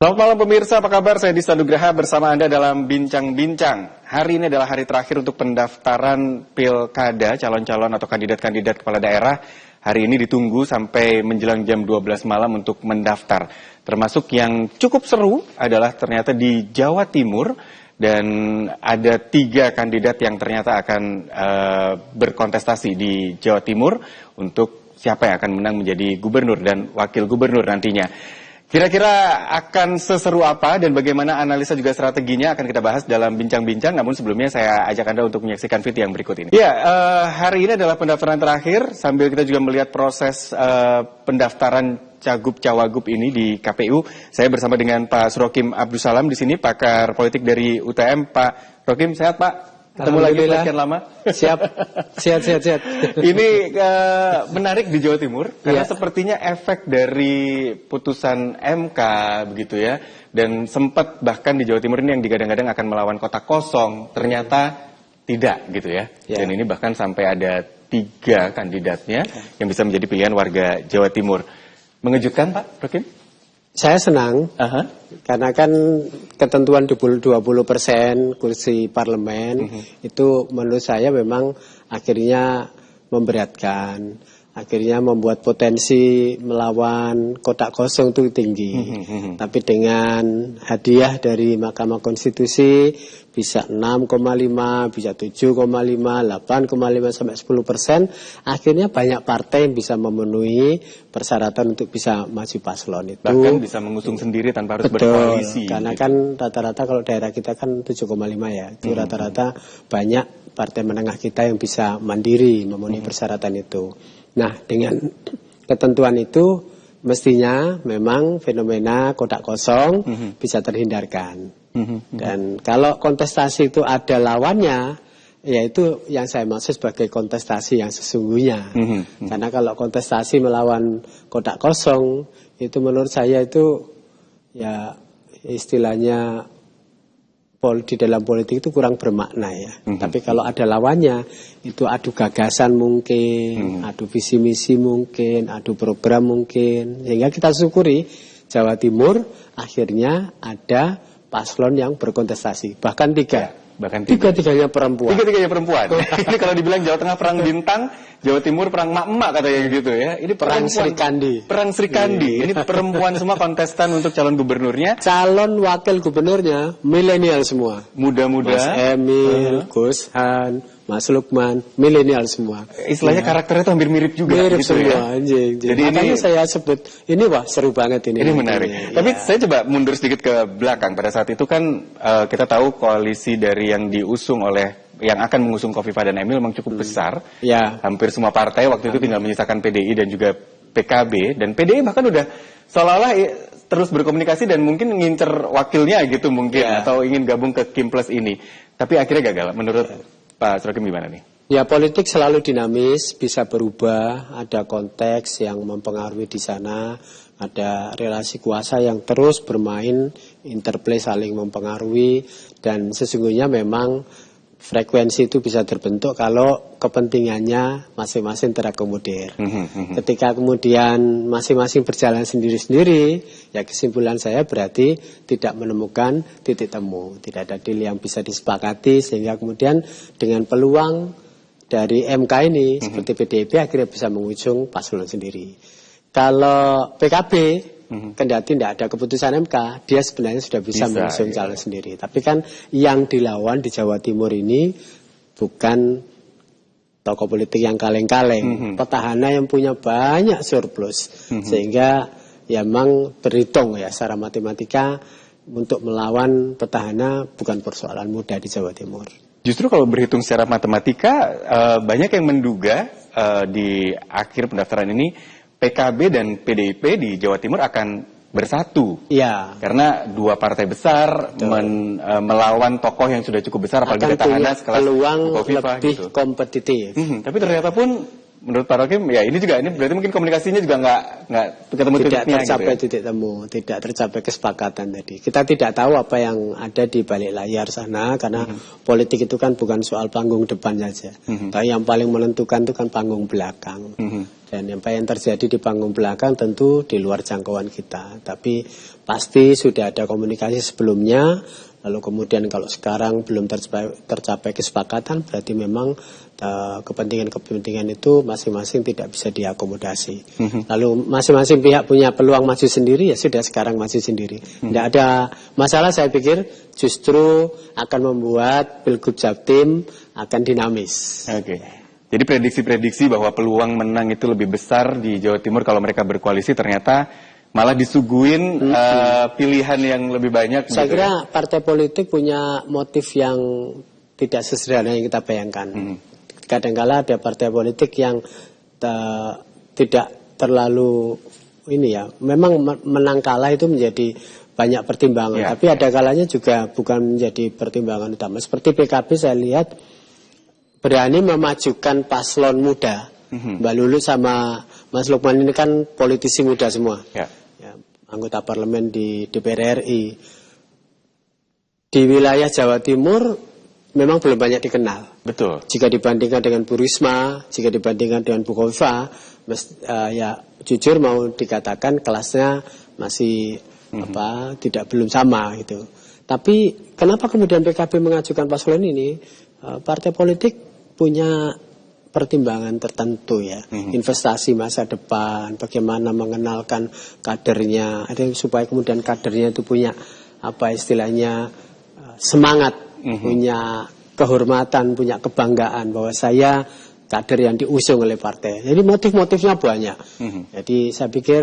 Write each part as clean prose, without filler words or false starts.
Selamat malam pemirsa, apa kabar? Saya Dista Nugraha bersama Anda dalam Bincang-Bincang. Hari ini adalah hari terakhir untuk pendaftaran pilkada, calon-calon atau kandidat-kandidat kepala daerah. Hari ini ditunggu sampai menjelang jam 12 malam untuk mendaftar. Termasuk yang cukup seru adalah ternyata di Jawa Timur. Dan ada 3 kandidat yang ternyata akan berkontestasi di Jawa Timur untuk siapa yang akan menang menjadi gubernur dan wakil gubernur nantinya. Kira-kira akan seseru apa dan bagaimana analisa juga strateginya akan kita bahas dalam bincang-bincang. Namun sebelumnya saya ajak Anda untuk menyaksikan video yang berikut ini. Ya, hari ini adalah pendaftaran terakhir sambil kita juga melihat proses pendaftaran Cagup-Cawagup ini di KPU. Saya bersama dengan Pak Surokim Abdussalam di sini, pakar politik dari UTM. Pak Surokim, sehat Pak? Ketemu lagi sekian lama. Siap. Sehat. Ini menarik di Jawa Timur karena sepertinya efek dari putusan MK begitu ya. Dan sempat bahkan di Jawa Timur ini yang digadang-gadang akan melawan kota kosong, ternyata tidak gitu ya. Dan ini bahkan sampai ada 3 kandidatnya yang bisa menjadi pilihan warga Jawa Timur. Mengejutkan Pak Rokim? Saya senang, karena kan ketentuan 20% kursi parlemen itu menurut saya memang akhirnya memberatkan, akhirnya membuat potensi melawan kotak kosong itu tinggi. Tapi dengan hadiah dari Mahkamah Konstitusi bisa 6,5, bisa 7,5, 8,5 sampai 10%, akhirnya banyak partai yang bisa memenuhi persyaratan untuk bisa maju paslon itu. Bahkan bisa mengusung sendiri tanpa harus berkoalisi. Karena kan rata-rata kalau daerah kita kan 7,5 ya, itu rata-rata banyak partai menengah kita yang bisa mandiri memenuhi persyaratan itu. Nah, dengan ketentuan itu mestinya memang fenomena kotak kosong bisa terhindarkan. Dan kalau kontestasi itu ada lawannya, yaitu yang saya maksud sebagai kontestasi yang sesungguhnya. Karena kalau kontestasi melawan kotak kosong, itu menurut saya itu ya istilahnya di dalam politik itu kurang bermakna ya. Tapi kalau ada lawannya, itu adu gagasan mungkin, adu visi misi mungkin, adu program mungkin. Sehingga kita syukuri Jawa Timur akhirnya ada paslon yang berkontestasi. Bahkan 3. Tiga-tiganya perempuan. Ini kalau dibilang Jawa Tengah perang bintang, Jawa Timur perang mak-mak katanya gitu ya. Ini perang Sri Kandi. Perang Sri Kandi. Ini perempuan semua kontestan untuk calon gubernurnya. Calon wakil gubernurnya milenial semua. Muda-muda. Mas Emil, Gus Han, Mas Lukman, milenial semua. Istilahnya karakternya itu hampir mirip juga. Mirip gitu semua, ya. Jadi makanya saya sebut ini wah seru banget ini. Ini menarik. Tapi saya coba mundur sedikit ke belakang. Pada saat itu kan kita tahu koalisi dari yang diusung oleh yang akan mengusung Khofifah dan Emil memang cukup besar. Ya. Hampir semua partai waktu itu tinggal menyisakan PDI dan juga PKB. Dan PDI bahkan udah seolah-olah terus berkomunikasi dan mungkin ngincer wakilnya gitu mungkin. Atau ingin gabung ke Kim Plus ini. Tapi akhirnya gagal. Menurut Pak Surokim gimana nih? Ya, politik selalu dinamis, bisa berubah, ada konteks yang mempengaruhi di sana, ada relasi kuasa yang terus bermain, interplay saling mempengaruhi, dan sesungguhnya memang frekuensi itu bisa terbentuk kalau kepentingannya masing-masing terakomodir. Ketika kemudian masing-masing berjalan sendiri-sendiri, ya kesimpulan saya berarti tidak menemukan titik temu, tidak ada deal yang bisa disepakati, sehingga kemudian dengan peluang dari MK ini seperti PDIP akhirnya bisa mengusung paslon sendiri. Kalau PKB kendati tidak ada keputusan MK, dia sebenarnya sudah bisa mengusung calon sendiri. Tapi kan yang dilawan di Jawa Timur ini bukan tokoh politik yang kaleng-kaleng, petahana yang punya banyak surplus, sehingga ya memang berhitung ya secara matematika untuk melawan petahana bukan persoalan mudah di Jawa Timur. Justru kalau berhitung secara matematika, banyak yang menduga di akhir pendaftaran ini PKB dan PDIP di Jawa Timur akan bersatu. Iya. Karena 2 partai besar melawan tokoh yang sudah cukup besar, apalagi petahana sekelas peluang Khofifah lebih gitu. kompetitif. Tapi ternyata pun menurut Pak Rokim, ya ini berarti mungkin komunikasinya juga nggak ketemu tidak titiknya tercapai gitu. titik temu, tidak tercapai kesepakatan tadi. Kita tidak tahu apa yang ada di balik layar sana karena politik itu kan bukan soal panggung depan saja. Tapi yang paling menentukan itu kan panggung belakang. Dan apa yang terjadi di panggung belakang tentu di luar jangkauan kita. Tapi pasti sudah ada komunikasi sebelumnya. Lalu kemudian kalau sekarang belum tercapai kesepakatan berarti memang kepentingan-kepentingan itu masing-masing tidak bisa diakomodasi. Lalu masing-masing pihak punya peluang maju sendiri, ya sudah sekarang maju sendiri. Tidak ada masalah, saya pikir justru akan membuat Pilgub Jatim akan dinamis. Oke. Jadi prediksi-prediksi bahwa peluang menang itu lebih besar di Jawa Timur kalau mereka berkoalisi ternyata malah disuguhin pilihan yang lebih banyak. Saya gitu kira partai politik punya motif yang tidak sesederhana yang kita bayangkan. Kadang-kala ada partai politik yang tidak terlalu ini ya. Memang menang kalah itu menjadi banyak pertimbangan. Tapi ada kalanya juga bukan menjadi pertimbangan utama. Seperti PKB saya lihat berani memajukan paslon muda. Mbak Lulu sama Mas Lukman ini kan politisi muda semua. Anggota parlemen di DPR RI. Di wilayah Jawa Timur memang belum banyak dikenal. Betul. Jika dibandingkan dengan Bu Risma, jika dibandingkan dengan Bu Khofifa, ya jujur mau dikatakan kelasnya masih belum sama gitu. Tapi kenapa kemudian PKB mengajukan paslon ini? Partai politik punya pertimbangan tertentu ya, investasi masa depan, bagaimana mengenalkan kadernya, supaya kemudian kadernya itu punya apa istilahnya semangat, punya kehormatan, punya kebanggaan bahwa saya kader yang diusung oleh partai. Jadi motif-motifnya banyak. Jadi saya pikir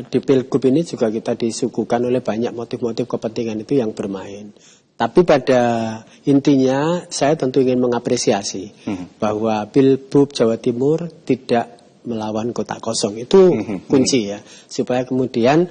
di Pilgub ini juga kita disuguhkan oleh banyak motif-motif kepentingan itu yang bermain. Tapi pada intinya saya tentu ingin mengapresiasi bahwa Pilgub Jawa Timur tidak melawan kotak kosong. Itu kunci ya. Supaya kemudian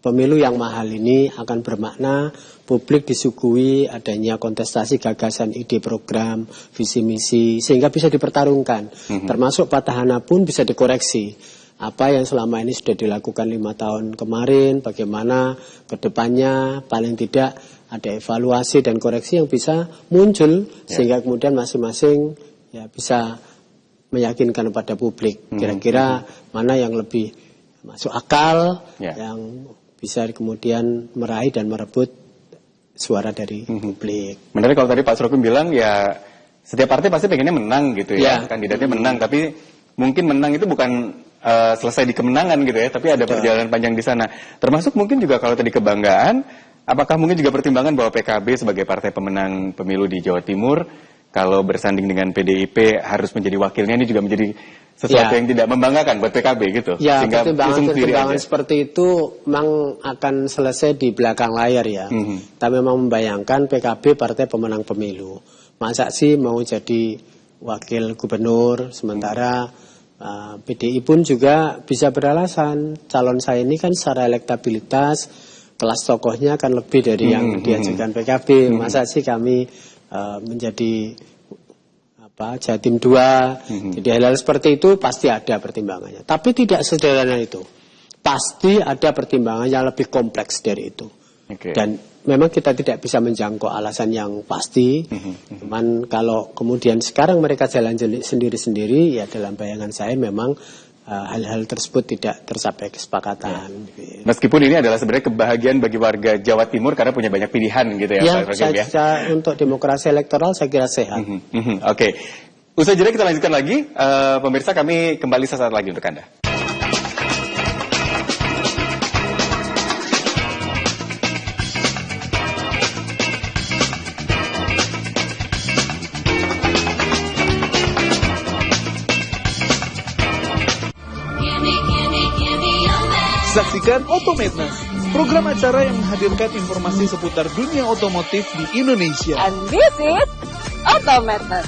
pemilu yang mahal ini akan bermakna, publik disuguhi adanya kontestasi gagasan, ide, program, visi misi, sehingga bisa dipertarungkan. Termasuk petahana pun bisa dikoreksi. Apa yang selama ini sudah dilakukan 5 tahun kemarin, bagaimana ke depannya paling tidak ada evaluasi dan koreksi yang bisa muncul sehingga kemudian masing-masing ya bisa meyakinkan kepada publik kira-kira mana yang lebih masuk akal, yang bisa kemudian meraih dan merebut suara dari publik. Menarik kalau tadi Pak Srokum bilang ya setiap partai pasti pengennya menang gitu ya, kandidatnya menang, tapi mungkin menang itu bukan selesai di kemenangan gitu ya, tapi ada perjalanan panjang di sana. Termasuk mungkin juga kalau tadi kebanggaan, apakah mungkin juga pertimbangan bahwa PKB sebagai partai pemenang pemilu di Jawa Timur, kalau bersanding dengan PDIP harus menjadi wakilnya, ini juga menjadi sesuatu yang tidak membanggakan buat PKB gitu. Ya, pertimbangan seperti itu memang akan selesai di belakang layar ya. Tapi memang membayangkan PKB partai pemenang pemilu. Masa sih mau jadi wakil gubernur, sementara PDI pun juga bisa beralasan calon saya ini kan secara elektabilitas kelas tokohnya kan lebih dari yang diajukan PKB. Masa sih kami menjadi Jatim 2. Jadi hal-hal seperti itu pasti ada pertimbangannya. Tapi tidak sederhana itu. Pasti ada pertimbangan yang lebih kompleks dari itu. Dan memang kita tidak bisa menjangkau alasan yang pasti. Cuman kalau kemudian sekarang mereka jalan sendiri-sendiri, ya dalam bayangan saya memang hal-hal tersebut tidak tercapai kesepakatan. Meskipun ini adalah sebenarnya kebahagiaan bagi warga Jawa Timur karena punya banyak pilihan gitu ya, Pak Rokim ya. Untuk demokrasi elektoral saya kira sehat. Oke. Usai jeda kita lanjutkan lagi. Pemirsa, kami kembali sesaat lagi untuk Anda. Saksikan Otomadness, program acara yang menghadirkan informasi seputar dunia otomotif di Indonesia. And this is Otomadness.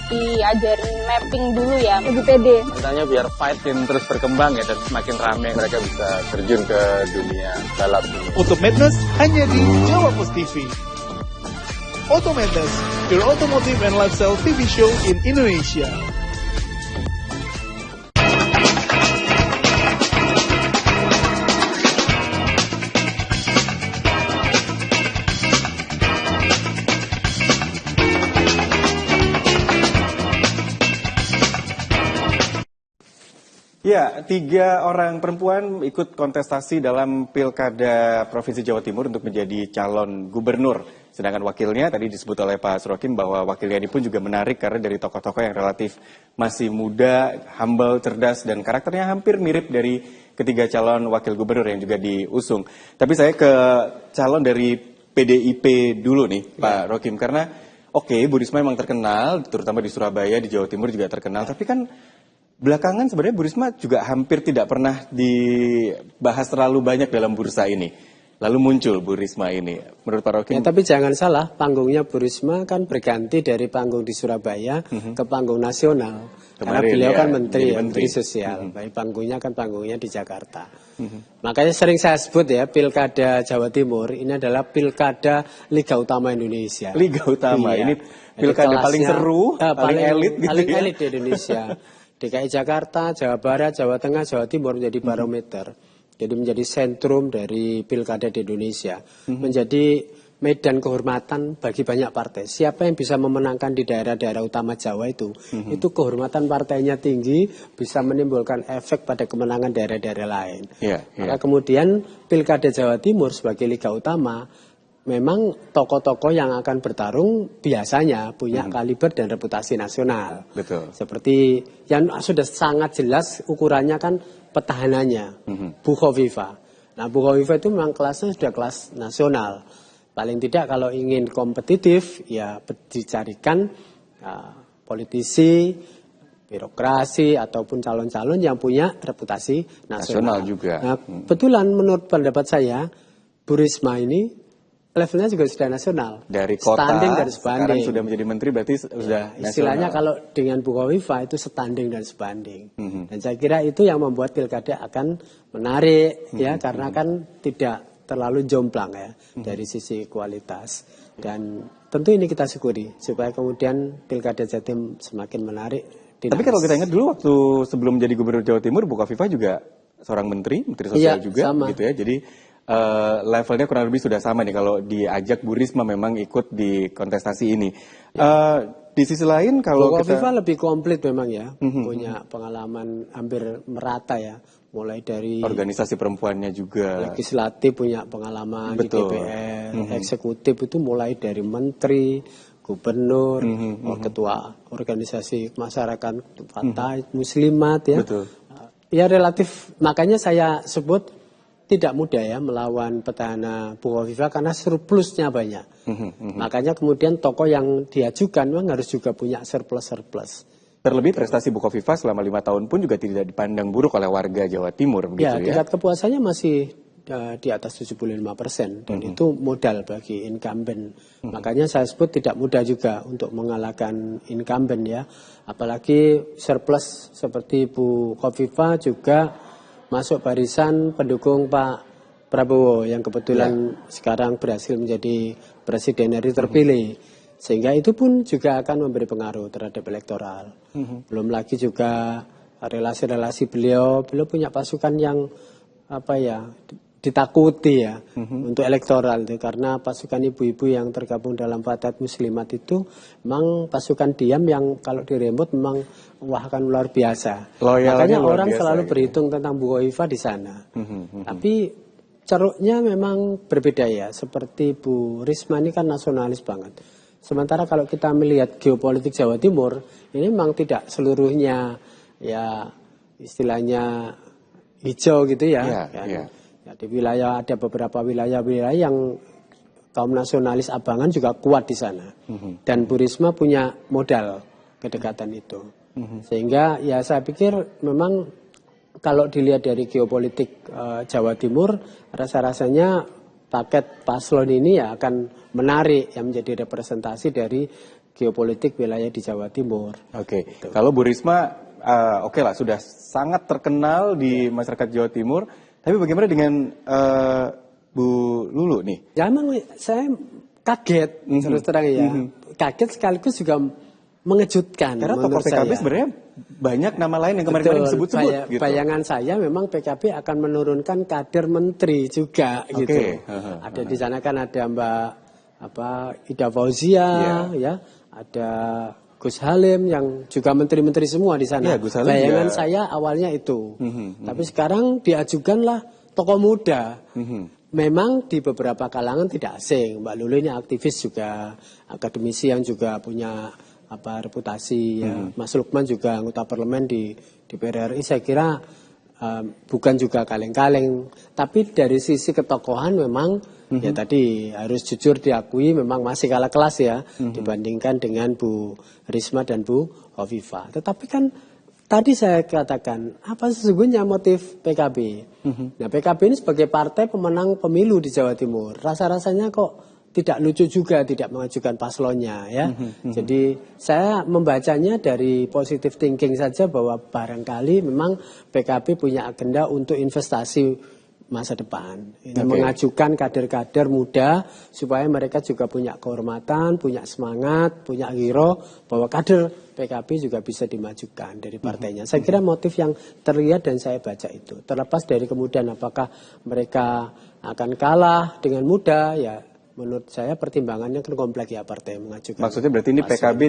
Diajarin mapping dulu ya, lebih pede. Misalnya biar fight yang terus berkembang ya, dan semakin ramai mereka bisa terjun ke dunia balap. Otomadness hanya di Jawa Post TV. Otomadness, your automotive and lifestyle TV show in Indonesia. Ya, 3 orang perempuan ikut kontestasi dalam Pilkada Provinsi Jawa Timur untuk menjadi calon gubernur. Sedangkan wakilnya tadi disebut oleh Pak Surokim bahwa wakilnya ini pun juga menarik karena dari tokoh-tokoh yang relatif masih muda, humble, cerdas, dan karakternya hampir mirip dari ketiga calon wakil gubernur yang juga diusung. Tapi saya ke calon dari PDIP dulu nih, Pak Rokim, karena oke, Bu Risma memang terkenal, terutama di Surabaya, di Jawa Timur juga terkenal, tapi kan belakangan sebenarnya Bu Risma juga hampir tidak pernah dibahas terlalu banyak dalam bursa ini. Lalu muncul Bu Risma ini. Menurut Pak Rokim? Ya, tapi jangan salah, panggungnya Bu Risma kan berganti dari panggung di Surabaya ke panggung nasional. Karena Kemarin beliau ya, kan jadi menteri sosial. Baik panggungnya kan panggungnya di Jakarta. Makanya sering saya sebut ya, Pilkada Jawa Timur ini adalah Pilkada Liga Utama Indonesia. Liga Utama, Iya. ini Jadi pilkada kelasnya, paling seru, paling elit gitu paling ya. elit di Indonesia. DKI Jakarta, Jawa Barat, Jawa Tengah, Jawa Timur menjadi barometer. Jadi menjadi sentrum dari pilkada di Indonesia. Menjadi medan kehormatan bagi banyak partai. Siapa yang bisa memenangkan di daerah-daerah utama Jawa itu kehormatan partainya tinggi, bisa menimbulkan efek pada kemenangan daerah-daerah lain. Maka kemudian pilkada Jawa Timur sebagai liga utama, memang tokoh-tokoh yang akan bertarung biasanya punya kaliber dan reputasi nasional. Betul. Seperti yang sudah sangat jelas ukurannya kan petahananya, Bu Khofifa. Nah, Bu Khofifa itu memang kelasnya sudah kelas nasional. Paling tidak kalau ingin kompetitif, ya dicarikan politisi, birokrasi, ataupun calon-calon yang punya reputasi nasional. juga. Nah, kebetulan menurut pendapat saya, Bu Risma ini levelnya juga sudah nasional. Dari kota, standing dan sekarang sebanding. sudah menjadi menteri berarti sudah Istilahnya nasional. kalau dengan Bu Khofifa itu standing dan sebanding. Dan saya kira itu yang membuat pilkada akan menarik ya, karena kan tidak terlalu jomplang ya dari sisi kualitas. Dan tentu ini kita syukuri supaya kemudian pilkada Jatim semakin menarik. Dinamis. Tapi kalau kita ingat dulu waktu sebelum jadi gubernur Jawa Timur, Bu Khofifa juga seorang menteri sosial juga sama. gitu ya. Jadi levelnya kurang lebih sudah sama nih kalau diajak Bu Risma memang ikut di kontestasi ini. Di sisi lain kalau Bu kita Khofifa lebih komplit memang ya, punya pengalaman hampir merata ya, mulai dari organisasi perempuannya juga. legislatif punya pengalaman Betul. di DPR, eksekutif itu mulai dari menteri, gubernur, ketua organisasi masyarakat partai muslimat ya. Betul. Ya relatif, makanya saya sebut tidak mudah ya melawan petahana Bu Khofifa karena surplusnya banyak. Makanya kemudian tokoh yang diajukan memang harus juga punya surplus. Terlebih prestasi Bu Khofifa selama 5 tahun pun juga tidak dipandang buruk oleh warga Jawa Timur begitu Ya, ya. tingkat kepuasannya masih di atas 75% dan itu modal bagi incumbent. Makanya saya sebut tidak mudah juga untuk mengalahkan incumbent ya. Apalagi surplus seperti Bu Khofifa juga masuk barisan pendukung Pak Prabowo yang kebetulan sekarang berhasil menjadi presiden RI terpilih. Sehingga itu pun juga akan memberi pengaruh terhadap elektoral. Belum lagi juga relasi-relasi beliau punya pasukan yang ditakuti ya untuk elektoral itu, karena pasukan ibu-ibu yang tergabung dalam Fathat Muslimat itu memang pasukan diam yang kalau diremut memang akan luar biasa. Loyalnya Makanya luar orang biasa, selalu gitu. berhitung tentang Bu Khofifa di sana. Tapi ceruknya memang berbeda ya. Seperti Bu Risma ini kan nasionalis banget. Sementara kalau kita melihat geopolitik Jawa Timur, ini memang tidak seluruhnya ya istilahnya hijau gitu ya. Ya, di wilayah ada beberapa wilayah-wilayah yang kaum nasionalis abangan juga kuat di sana. Dan Bu Risma punya modal kedekatan itu. Sehingga ya saya pikir memang kalau dilihat dari geopolitik Jawa Timur, rasa-rasanya paket paslon ini ya akan menarik yang menjadi representasi dari geopolitik wilayah di Jawa Timur. Oke. Gitu. Kalau Bu Risma oke lah sudah sangat terkenal di masyarakat Jawa Timur. Tapi bagaimana dengan Bu Lulu nih? Ya memang saya kaget terus terang ya. Kaget sekaligus juga mengejutkan. Karena tokoh PKB sebenarnya banyak nama lain yang kemarin disebut-sebut. Gitu. Bayangan saya memang PKB akan menurunkan kader menteri juga gitu. Ada di sana kan ada Mbak Ida Fauzia ya, ada Gus Halim yang juga menteri-menteri semua di sana. Ya, Gus Halim Bayangan ya. saya awalnya itu. Tapi sekarang diajukanlah tokoh muda. Memang di beberapa kalangan tidak asing. Mbak Lulu ini aktivis juga, akademisi yang juga punya reputasi. Ya. Mas Lukman juga anggota parlemen di DPR RI. Saya kira bukan juga kaleng-kaleng. Tapi dari sisi ketokohan memang ya tadi harus jujur diakui memang masih kalah kelas ya dibandingkan dengan Bu Risma dan Bu Hovifah. Tetapi kan tadi saya katakan apa sesungguhnya motif PKB. Nah PKB ini sebagai partai pemenang pemilu di Jawa Timur. Rasa-rasanya kok tidak lucu juga tidak mengajukan paslonnya ya. Jadi saya membacanya dari positive thinking saja bahwa barangkali memang PKB punya agenda untuk investasi masa depan. Ini mengajukan kader-kader muda supaya mereka juga punya kehormatan, punya semangat, punya giro bahwa kader PKB juga bisa dimajukan dari partainya. Saya kira motif yang terlihat dan saya baca itu. Terlepas dari kemudian apakah mereka akan kalah dengan mudah, ya menurut saya pertimbangannya kan kompleks ya partai mengajukan. Maksudnya berarti ini PKB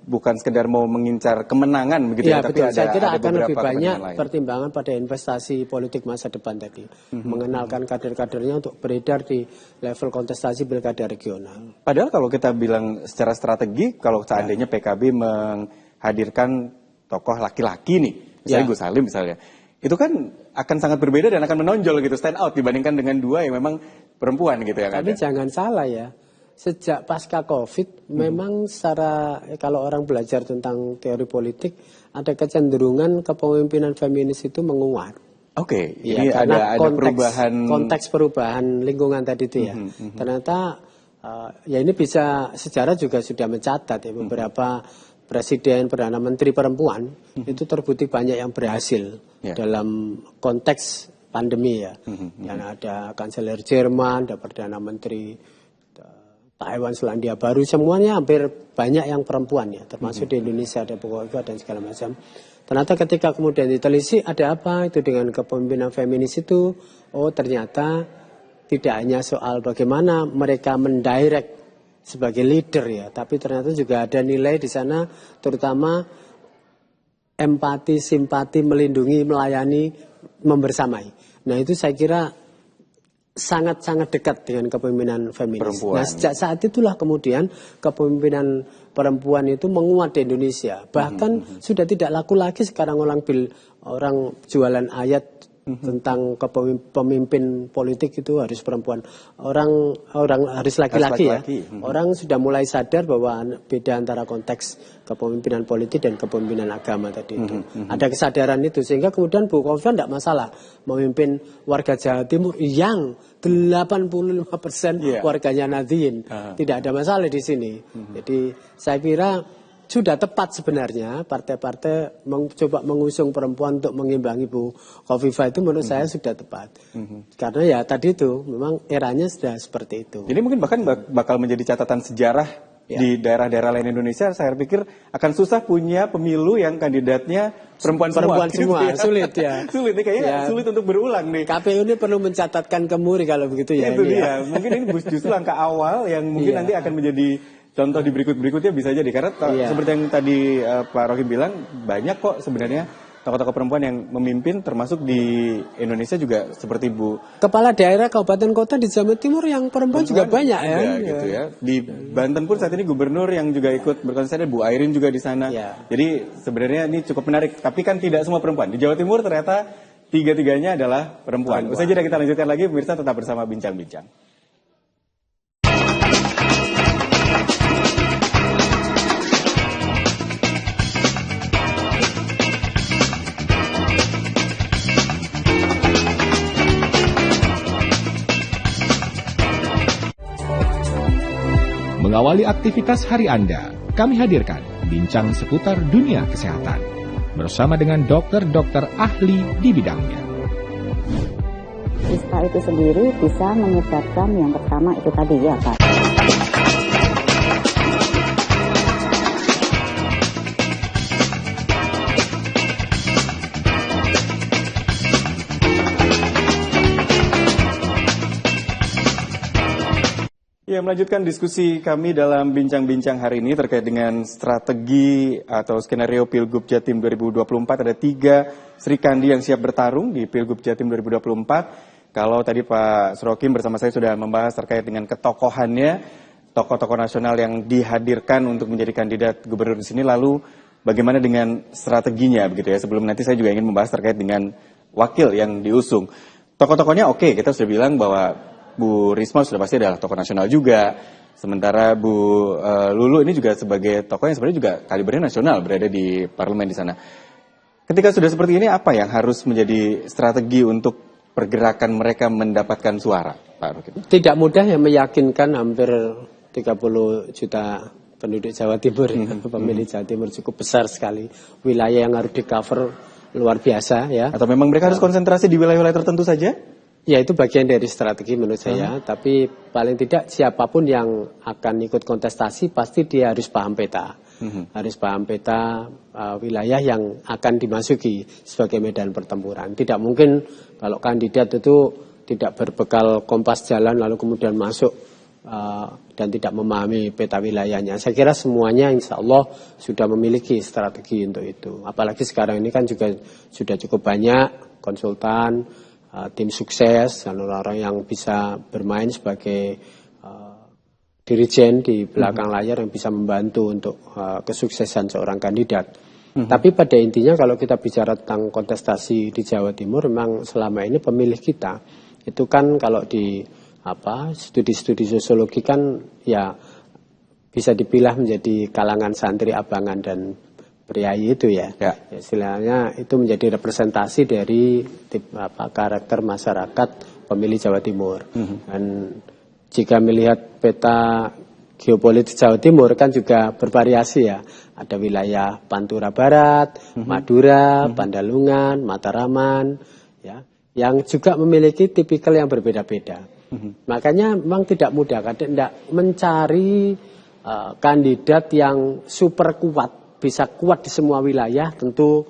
bukan sekedar mau mengincar kemenangan begitu ya, tapi betul. Saya kira ada akan lebih banyak lain. pertimbangan pada investasi politik masa depan tadi. Mengenalkan kader-kadernya untuk beredar di level kontestasi pilkada regional. Padahal kalau kita bilang secara strategi, kalau seandainya PKB menghadirkan tokoh laki-laki nih, misalnya Gus Halim misalnya, itu kan akan sangat berbeda dan akan menonjol gitu, stand out dibandingkan dengan dua yang memang perempuan gitu ya. Tapi jangan salah ya. Sejak pasca COVID, memang secara kalau orang belajar tentang teori politik, ada kecenderungan kepemimpinan feminis itu menguat. Oke, Ya, ini karena ada perubahan. Konteks perubahan lingkungan tadi itu ya. Ternyata ya ini bisa sejarah juga sudah mencatat ya beberapa presiden, perdana menteri perempuan itu terbukti banyak yang berhasil dalam konteks pandemi ya. Yang ada kanselir Jerman, ada perdana menteri Taiwan, Selandia Baru, semuanya hampir banyak yang perempuan ya, termasuk di Indonesia ada Bukovic dan segala macam. Ternyata ketika kemudian ditelisik ada apa itu dengan kepemimpinan feminis itu, oh ternyata tidak hanya soal bagaimana mereka mendirect sebagai leader ya, tapi ternyata juga ada nilai di sana, terutama empati, simpati, melindungi, melayani, membersamai. Nah itu saya kira sangat-sangat dekat dengan kepemimpinan feminis. Nah sejak saat itulah kemudian kepemimpinan perempuan itu menguat di Indonesia. Bahkan sudah tidak laku lagi sekarang orang jualan ayat tentang pemimpin politik itu harus perempuan. Orang harus laki-laki ya. Orang sudah mulai sadar bahwa beda antara konteks kepemimpinan politik dan kepemimpinan agama tadi itu. Ada kesadaran itu sehingga kemudian Bu Kofifa tidak masalah memimpin warga Jawa Timur yang 85% warganya Nahdliyin. Tidak ada masalah di sini. Jadi saya kira sudah tepat sebenarnya partai-partai mencoba mengusung perempuan untuk mengimbangi Bu Kofifa itu menurut saya sudah tepat. Karena ya tadi itu memang eranya sudah seperti itu. Jadi mungkin bahkan bakal menjadi catatan sejarah di daerah-daerah lain Indonesia. Saya pikir akan susah punya pemilu yang kandidatnya perempuan semua. Ya. Sulit ya. Sulit nih kayaknya sulit untuk berulang nih. KPU ini perlu mencatatkan ke Muri kalau begitu ya. Itu dia. Mungkin ini justru langkah awal yang mungkin nanti akan menjadi contoh di berikutnya bisa jadi karena seperti yang tadi Pak Rohim bilang banyak kok sebenarnya tokoh-tokoh perempuan yang memimpin termasuk di Indonesia juga seperti Bu kepala daerah kabupaten kota di Jawa Timur yang perempuan juga banyak ya. Gitu ya. Di Banten pun saat ini gubernur yang juga ikut berkonsentrasi Bu Airin juga di sana. Jadi sebenarnya ini cukup menarik tapi kan tidak semua perempuan. Di Jawa Timur ternyata tiga-tiganya adalah perempuan. Usai jeda kita lanjutkan lagi pemirsa tetap bersama Bincang-Bincang. Mengawali aktivitas hari Anda, kami hadirkan bincang seputar dunia kesehatan bersama dengan dokter-dokter ahli di bidangnya. Ispa itu sendiri bisa menyebabkan yang pertama itu tadi ya Pak. Ya, melanjutkan diskusi kami dalam bincang-bincang hari ini terkait dengan strategi atau skenario Pilgub Jatim 2024. Ada 3 Sri Kandi yang siap bertarung di Pilgub Jatim 2024. Kalau tadi Pak Surokim bersama saya sudah membahas terkait dengan ketokohannya, tokoh-tokoh nasional yang dihadirkan untuk menjadi kandidat gubernur di sini, lalu bagaimana dengan strateginya begitu ya. Sebelum nanti saya juga ingin membahas terkait dengan wakil yang diusung. Tokoh-tokohnya oke, kita sudah bilang bahwa Bu Risma sudah pasti adalah tokoh nasional juga. Sementara Bu Lulu ini juga sebagai tokoh yang sebenarnya juga kalibernya nasional, berada di parlemen di sana. Ketika sudah seperti ini, apa yang harus menjadi strategi untuk pergerakan mereka mendapatkan suara, Pak Rokim? Tidak mudah yang meyakinkan hampir 30 juta penduduk Jawa Timur, pemilih Jawa Timur cukup besar sekali. Wilayah yang harus di-cover luar biasa ya. Atau memang mereka harus konsentrasi di wilayah-wilayah tertentu saja? Ya, itu bagian dari strategi menurut saya, tapi paling tidak siapapun yang akan ikut kontestasi pasti dia harus paham peta. Harus paham peta wilayah yang akan dimasuki sebagai medan pertempuran. Tidak mungkin kalau kandidat itu tidak berbekal kompas jalan lalu kemudian masuk dan tidak memahami peta wilayahnya. Saya kira semuanya insya Allah sudah memiliki strategi untuk itu. Apalagi sekarang ini kan juga sudah cukup banyak konsultan, tim sukses dan orang-orang yang bisa bermain sebagai dirijen di belakang layar yang bisa membantu untuk kesuksesan seorang kandidat. Tapi pada intinya kalau kita bicara tentang kontestasi di Jawa Timur, memang selama ini pemilih kita itu kan kalau di studi-studi sosiologi kan ya bisa dipilah menjadi kalangan santri, abangan dan priayi itu ya. Istilahnya itu menjadi representasi dari karakter masyarakat pemilih Jawa Timur. Dan jika melihat peta geopolitik Jawa Timur kan juga bervariasi ya. Ada wilayah Pantura Barat, Madura, Pandalungan, Mataraman, ya, yang juga memiliki tipikal yang berbeda-beda. Makanya memang tidak mudah, tidak mencari kandidat yang super kuat. Bisa kuat di semua wilayah, tentu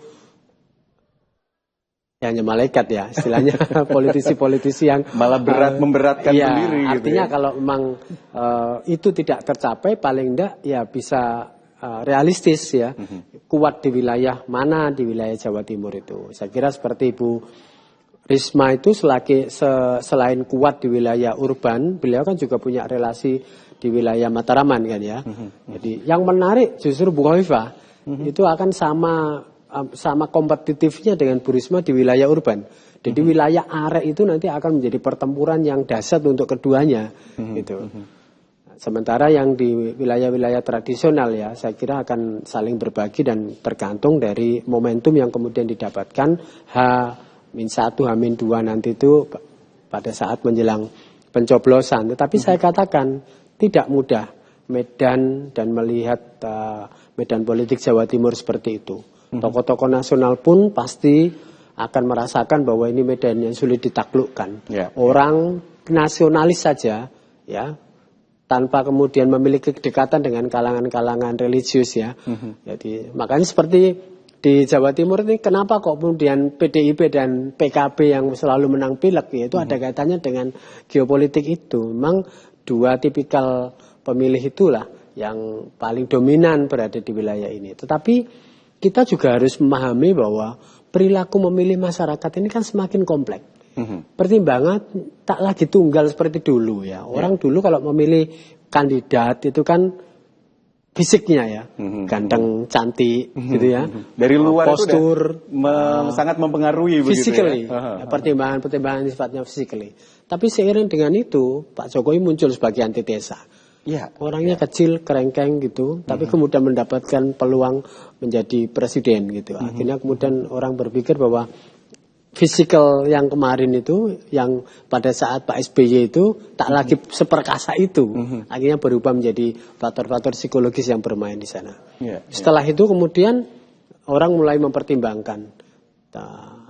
ya hanya malaikat ya istilahnya. Politisi-politisi yang malah memberatkan ya, sendiri gitu. Artinya Ya. Kalau memang itu tidak tercapai, paling enggak ya bisa realistis ya, kuat di wilayah mana di wilayah Jawa Timur itu. Saya kira seperti Ibu Risma itu selain kuat di wilayah urban, beliau kan juga punya relasi di wilayah Mataraman kan ya. Jadi yang menarik justru Bu Khofifah itu akan sama kompetitifnya dengan Bu Risma di wilayah urban. Jadi wilayah arek itu nanti akan menjadi pertempuran yang dahsyat untuk keduanya gitu. Sementara yang di wilayah-wilayah tradisional ya, saya kira akan saling berbagi dan tergantung dari momentum yang kemudian didapatkan H-1, H-2 nanti itu pada saat menjelang pencoblosan. Tetapi saya katakan tidak mudah medan dan melihat medan politik Jawa Timur seperti itu. Tokoh-tokoh nasional pun pasti akan merasakan bahwa ini medan yang sulit ditaklukkan. Orang nasionalis saja ya, tanpa kemudian memiliki kedekatan dengan kalangan-kalangan religius ya. Jadi makanya seperti di Jawa Timur ini kenapa kok kemudian PDIP dan PKB yang selalu menang pileg ya, itu ada kaitannya dengan geopolitik itu. Memang dua tipikal pemilih itulah yang paling dominan berada di wilayah ini. Tetapi kita juga harus memahami bahwa perilaku memilih masyarakat ini kan semakin kompleks. Pertimbangan tak lagi tunggal seperti dulu ya. Orang dulu kalau memilih kandidat itu kan fisiknya ya, ganteng, cantik gitu ya. Dari luar postur itu sangat mempengaruhi physically, begitu ya. Pertimbangan sifatnya physically. Tapi seiring dengan itu, Pak Jokowi muncul sebagai antitesa. Ya, orangnya kecil, kerengkeng gitu, tapi kemudian mendapatkan peluang menjadi presiden gitu. Akhirnya kemudian orang berpikir bahwa fisikal yang kemarin itu, yang pada saat Pak SBY itu tak lagi seperkasa itu. Akhirnya berubah menjadi faktor-faktor psikologis yang bermain di sana. Setelah itu kemudian orang mulai mempertimbangkan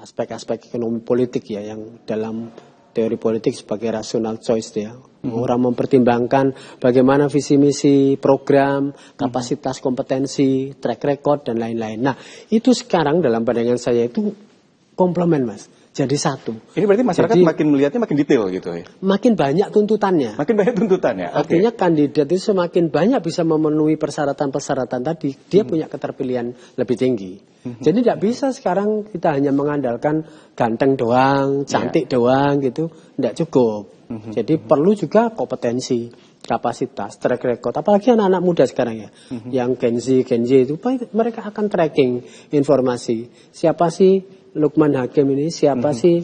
aspek-aspek ekonomi politik ya, yang dalam teori politik sebagai rational choice ya. Orang mempertimbangkan bagaimana visi misi, program, kapasitas, kompetensi, track record dan lain-lain. Nah, itu sekarang dalam pandangan saya itu komplement Mas. jadi satu. Ini berarti masyarakat Jadi, makin melihatnya makin detail gitu ya? makin banyak tuntutannya. Makin banyak tuntutan ya? Oke. Artinya kandidat itu semakin banyak bisa memenuhi persyaratan-persyaratan tadi, dia punya keterpilihan lebih tinggi. Jadi tidak bisa sekarang kita hanya mengandalkan ganteng doang, cantik doang gitu, tidak cukup. Jadi perlu juga kompetensi, kapasitas, track record. Apalagi anak-anak muda sekarang ya, yang Gen Z itu, mereka akan tracking informasi. Siapa sih Lukman Hakim ini, siapa sih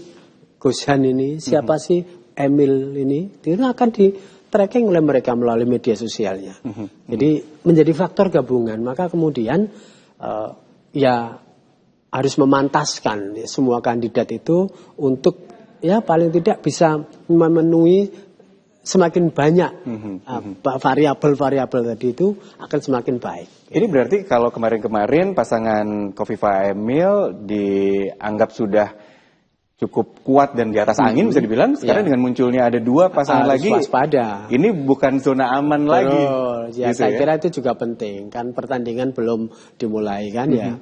Gus Han ini, siapa sih Emil ini, itu akan di tracking oleh mereka melalui media sosialnya. Jadi menjadi faktor gabungan, maka kemudian ya harus memantaskan ya, semua kandidat itu untuk ya paling tidak bisa memenuhi semakin banyak variabel-variabel tadi itu akan semakin baik. Ini berarti kalau kemarin-kemarin pasangan Khofifah Emil dianggap sudah cukup kuat dan di atas angin bisa dibilang, sekarang dengan munculnya ada dua pasangan lagi, waspada. Ini bukan zona aman lagi. Ya, gitu saya kira itu juga penting, kan pertandingan belum dimulai kan ya.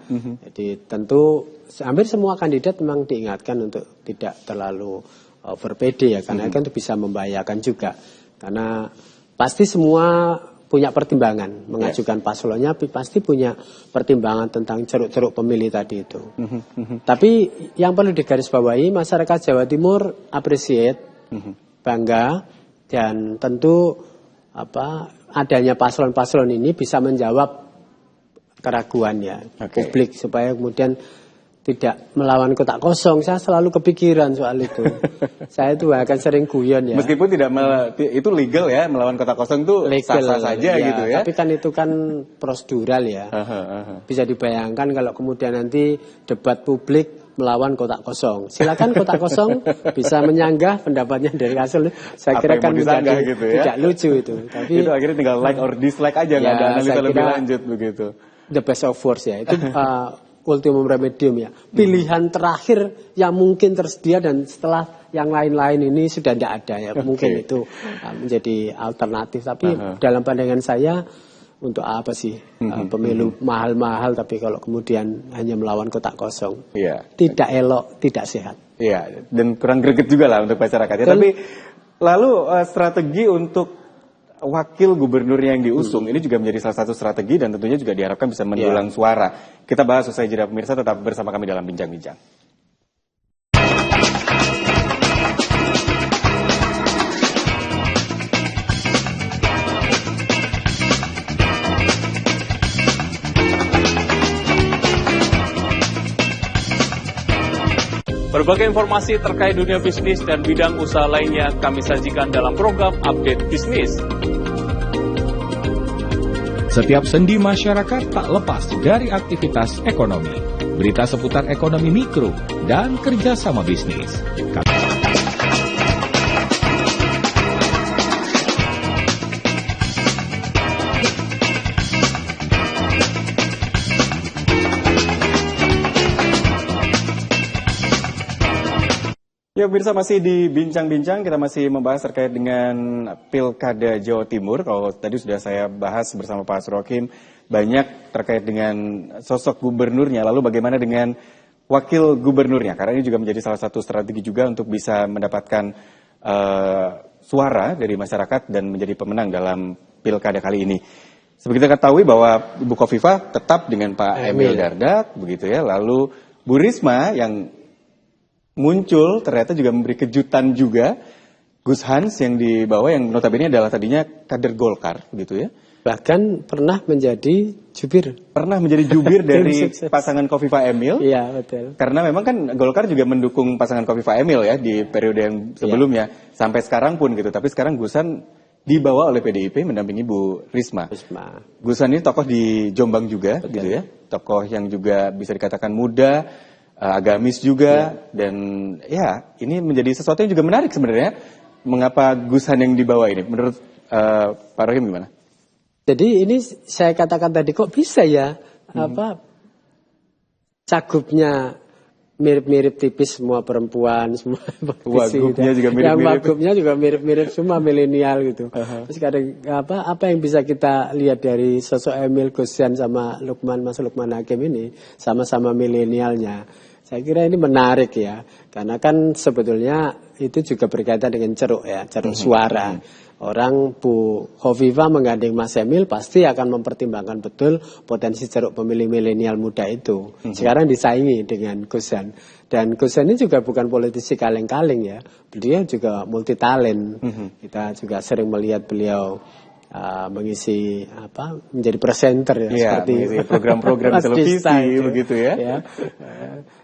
Jadi tentu hampir semua kandidat memang diingatkan untuk tidak terlalu berpede ya, karena kan itu bisa membahayakan juga. Karena pasti semua punya pertimbangan mengajukan paslonnya, pasti punya pertimbangan tentang ceruk-ceruk pemilih tadi itu. Tapi yang perlu digarisbawahi, masyarakat Jawa Timur appreciate, bangga, dan tentu adanya paslon-paslon ini bisa menjawab keraguan ya publik supaya kemudian tidak melawan kotak kosong. Saya selalu kepikiran soal itu. Saya itu akan sering guyon ya. Meskipun itu legal ya, melawan kotak kosong itu sah-sah saja gitu ya. Tapi kan itu kan prosedural ya. Bisa dibayangkan kalau kemudian nanti debat publik melawan kotak kosong. Silakan kotak kosong bisa menyanggah pendapatnya dari hasil. Saya kira kan menjadi gitu ya? tidak lucu itu. Tapi itu akhirnya tinggal like or dislike aja, nggak ada analisa lebih lanjut begitu. The best of worst ya. Itu ultimum remedium ya. Pilihan terakhir yang mungkin tersedia dan setelah yang lain-lain ini sudah tidak ada ya. Mungkin itu menjadi alternatif. Tapi dalam pandangan saya untuk apa sih pemilu mahal-mahal tapi kalau kemudian hanya melawan kotak kosong. Tidak elok, tidak sehat. Iya, dan kurang greget juga lah untuk masyarakat ya. Tapi lalu strategi untuk wakil gubernur yang diusung ini juga menjadi salah satu strategi dan tentunya juga diharapkan bisa mendulang suara. Kita bahas usai jeda pemirsa, tetap bersama kami dalam Bincang-Bincang. Berbagai informasi terkait dunia bisnis dan bidang usaha lainnya kami sajikan dalam program Update Bisnis. Setiap sendi masyarakat tak lepas dari aktivitas ekonomi. Berita seputar ekonomi mikro dan kerjasama bisnis. Ya pemirsa, masih di Bincang-Bincang, kita masih membahas terkait dengan Pilkada Jawa Timur. Kalau tadi sudah saya bahas bersama Pak Asrokim, banyak terkait dengan sosok gubernurnya, lalu bagaimana dengan wakil gubernurnya, karena ini juga menjadi salah satu strategi juga untuk bisa mendapatkan suara dari masyarakat dan menjadi pemenang dalam Pilkada kali ini. Seperti kita ketahui bahwa Ibu Khofifah tetap dengan Pak Emil Dardak, begitu ya, lalu Bu Risma yang muncul ternyata juga memberi kejutan juga, Gus Hans yang dibawa yang notabene adalah tadinya kader Golkar gitu ya. Bahkan pernah menjadi jubir. Pernah menjadi jubir dari pasangan Khofifah Emil. Iya, betul. Karena memang kan Golkar juga mendukung pasangan Khofifah Emil ya di periode yang sebelumnya. Sampai sekarang pun gitu. Tapi sekarang Gus Hans dibawa oleh PDIP mendampingi Bu Risma. Gus Hans ini tokoh di Jombang juga gitu ya. Tokoh yang juga bisa dikatakan muda, agamis juga, dan ya ini menjadi sesuatu yang juga menarik sebenarnya. Mengapa Gus Hans yang dibawa ini? Menurut Pak Rohim gimana? Jadi ini saya katakan tadi kok bisa ya cagupnya mirip-mirip tipis semua perempuan, semua wagubnya juga mirip-mirip. Yang wagubnya juga mirip-mirip semua milenial gitu. Terus kadang apa yang bisa kita lihat dari sosok Emil, Gus Hans sama Lukman, Mas Lukman Hakim ini sama-sama milenialnya. Saya kira ini menarik ya, karena kan sebetulnya itu juga berkaitan dengan ceruk ya, ceruk suara. Orang Bu Khofifah menggandeng Mas Emil pasti akan mempertimbangkan betul potensi ceruk pemilih milenial muda itu. Sekarang disaingi dengan Gus Han. Dan Gus Han ini juga bukan politisi kaleng-kaleng ya, beliau juga multi talent. Kita juga sering melihat beliau mengisi menjadi presenter ya, seperti program-program televisi begitu ya.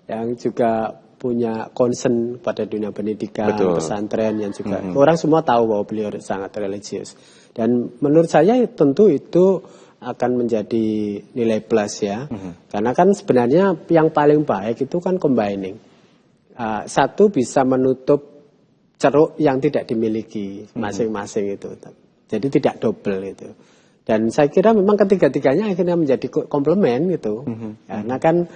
Yang juga punya concern pada dunia pendidikan, Betul. pesantren yang juga orang semua tahu bahwa beliau sangat religius. Dan menurut saya tentu itu akan menjadi nilai plus ya. Karena kan sebenarnya yang paling baik itu kan combining. Satu bisa menutup ceruk yang tidak dimiliki masing-masing itu. Jadi tidak double itu. Dan saya kira memang ketiga-tiganya akhirnya menjadi komplement gitu. Karena kan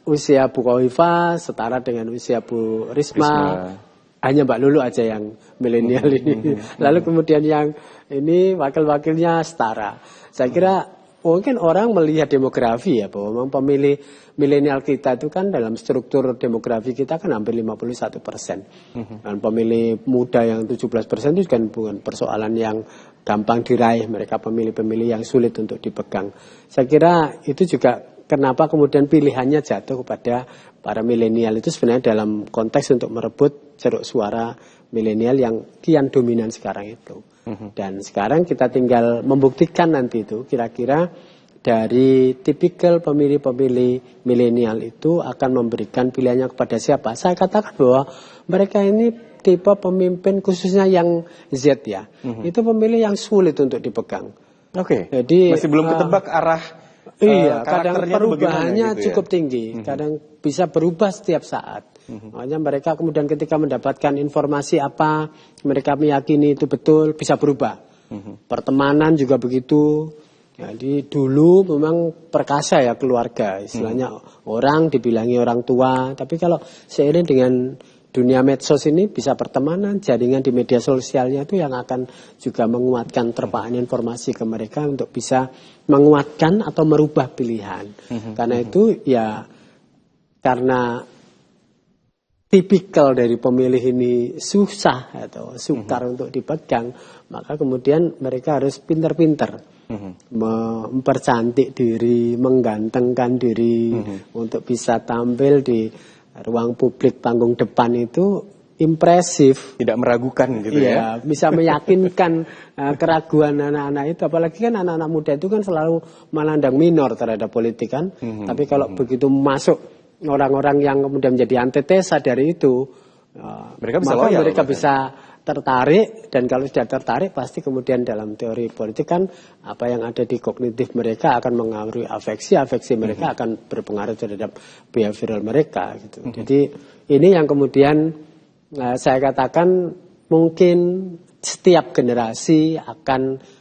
usia Bu Khofifah setara dengan usia Bu Risma. Hanya Mbak Lulu aja yang milenial ini. Lalu kemudian yang ini wakil-wakilnya setara. Saya kira mungkin orang melihat demografi ya, bahwa memang pemilih milenial kita itu kan dalam struktur demografi kita kan hampir 51%. Dan pemilih muda yang 17% itu kan bukan persoalan yang gampang diraih. Mereka pemilih-pemilih yang sulit untuk dipegang. Saya kira itu juga kenapa kemudian pilihannya jatuh kepada para milenial itu sebenarnya dalam konteks untuk merebut ceruk suara milenial yang kian dominan sekarang itu. Dan sekarang kita tinggal membuktikan nanti itu kira-kira dari tipikal pemilih-pemilih milenial itu akan memberikan pilihannya kepada siapa. Saya katakan bahwa mereka ini tipe pemimpin khususnya yang Z ya. Itu pemilih yang sulit untuk dipegang. Jadi masih belum ketebak arah kadang perubahannya gitu cukup tinggi, kadang bisa berubah setiap saat. Makanya mereka kemudian ketika mendapatkan informasi apa mereka meyakini itu betul bisa berubah. Pertemanan juga begitu. Jadi dulu memang perkasa ya keluarga, istilahnya orang dibilangi orang tua. Tapi kalau seiring dengan dunia medsos ini bisa pertemanan, jaringan di media sosialnya itu yang akan juga menguatkan terpaan informasi ke mereka untuk bisa menguatkan atau merubah pilihan. Karena itu ya karena tipikal dari pemilih ini susah atau sukar untuk dipegang, maka kemudian mereka harus pintar-pintar mempercantik diri, menggantengkan diri untuk bisa tampil di ruang publik panggung depan itu impresif, tidak meragukan gitu ya. Bisa meyakinkan keraguan anak-anak itu, apalagi kan anak-anak muda itu kan selalu menandang minor terhadap politik kan. Tapi kalau begitu masuk orang-orang yang kemudian menjadi antitesa dari itu, mereka bisa maka mereka bisa tertarik, dan kalau sudah tertarik pasti kemudian dalam teori politik kan apa yang ada di kognitif mereka akan mengaruhi afeksi mereka akan berpengaruh terhadap behavioral mereka gitu. Jadi ini yang kemudian saya katakan mungkin setiap generasi akan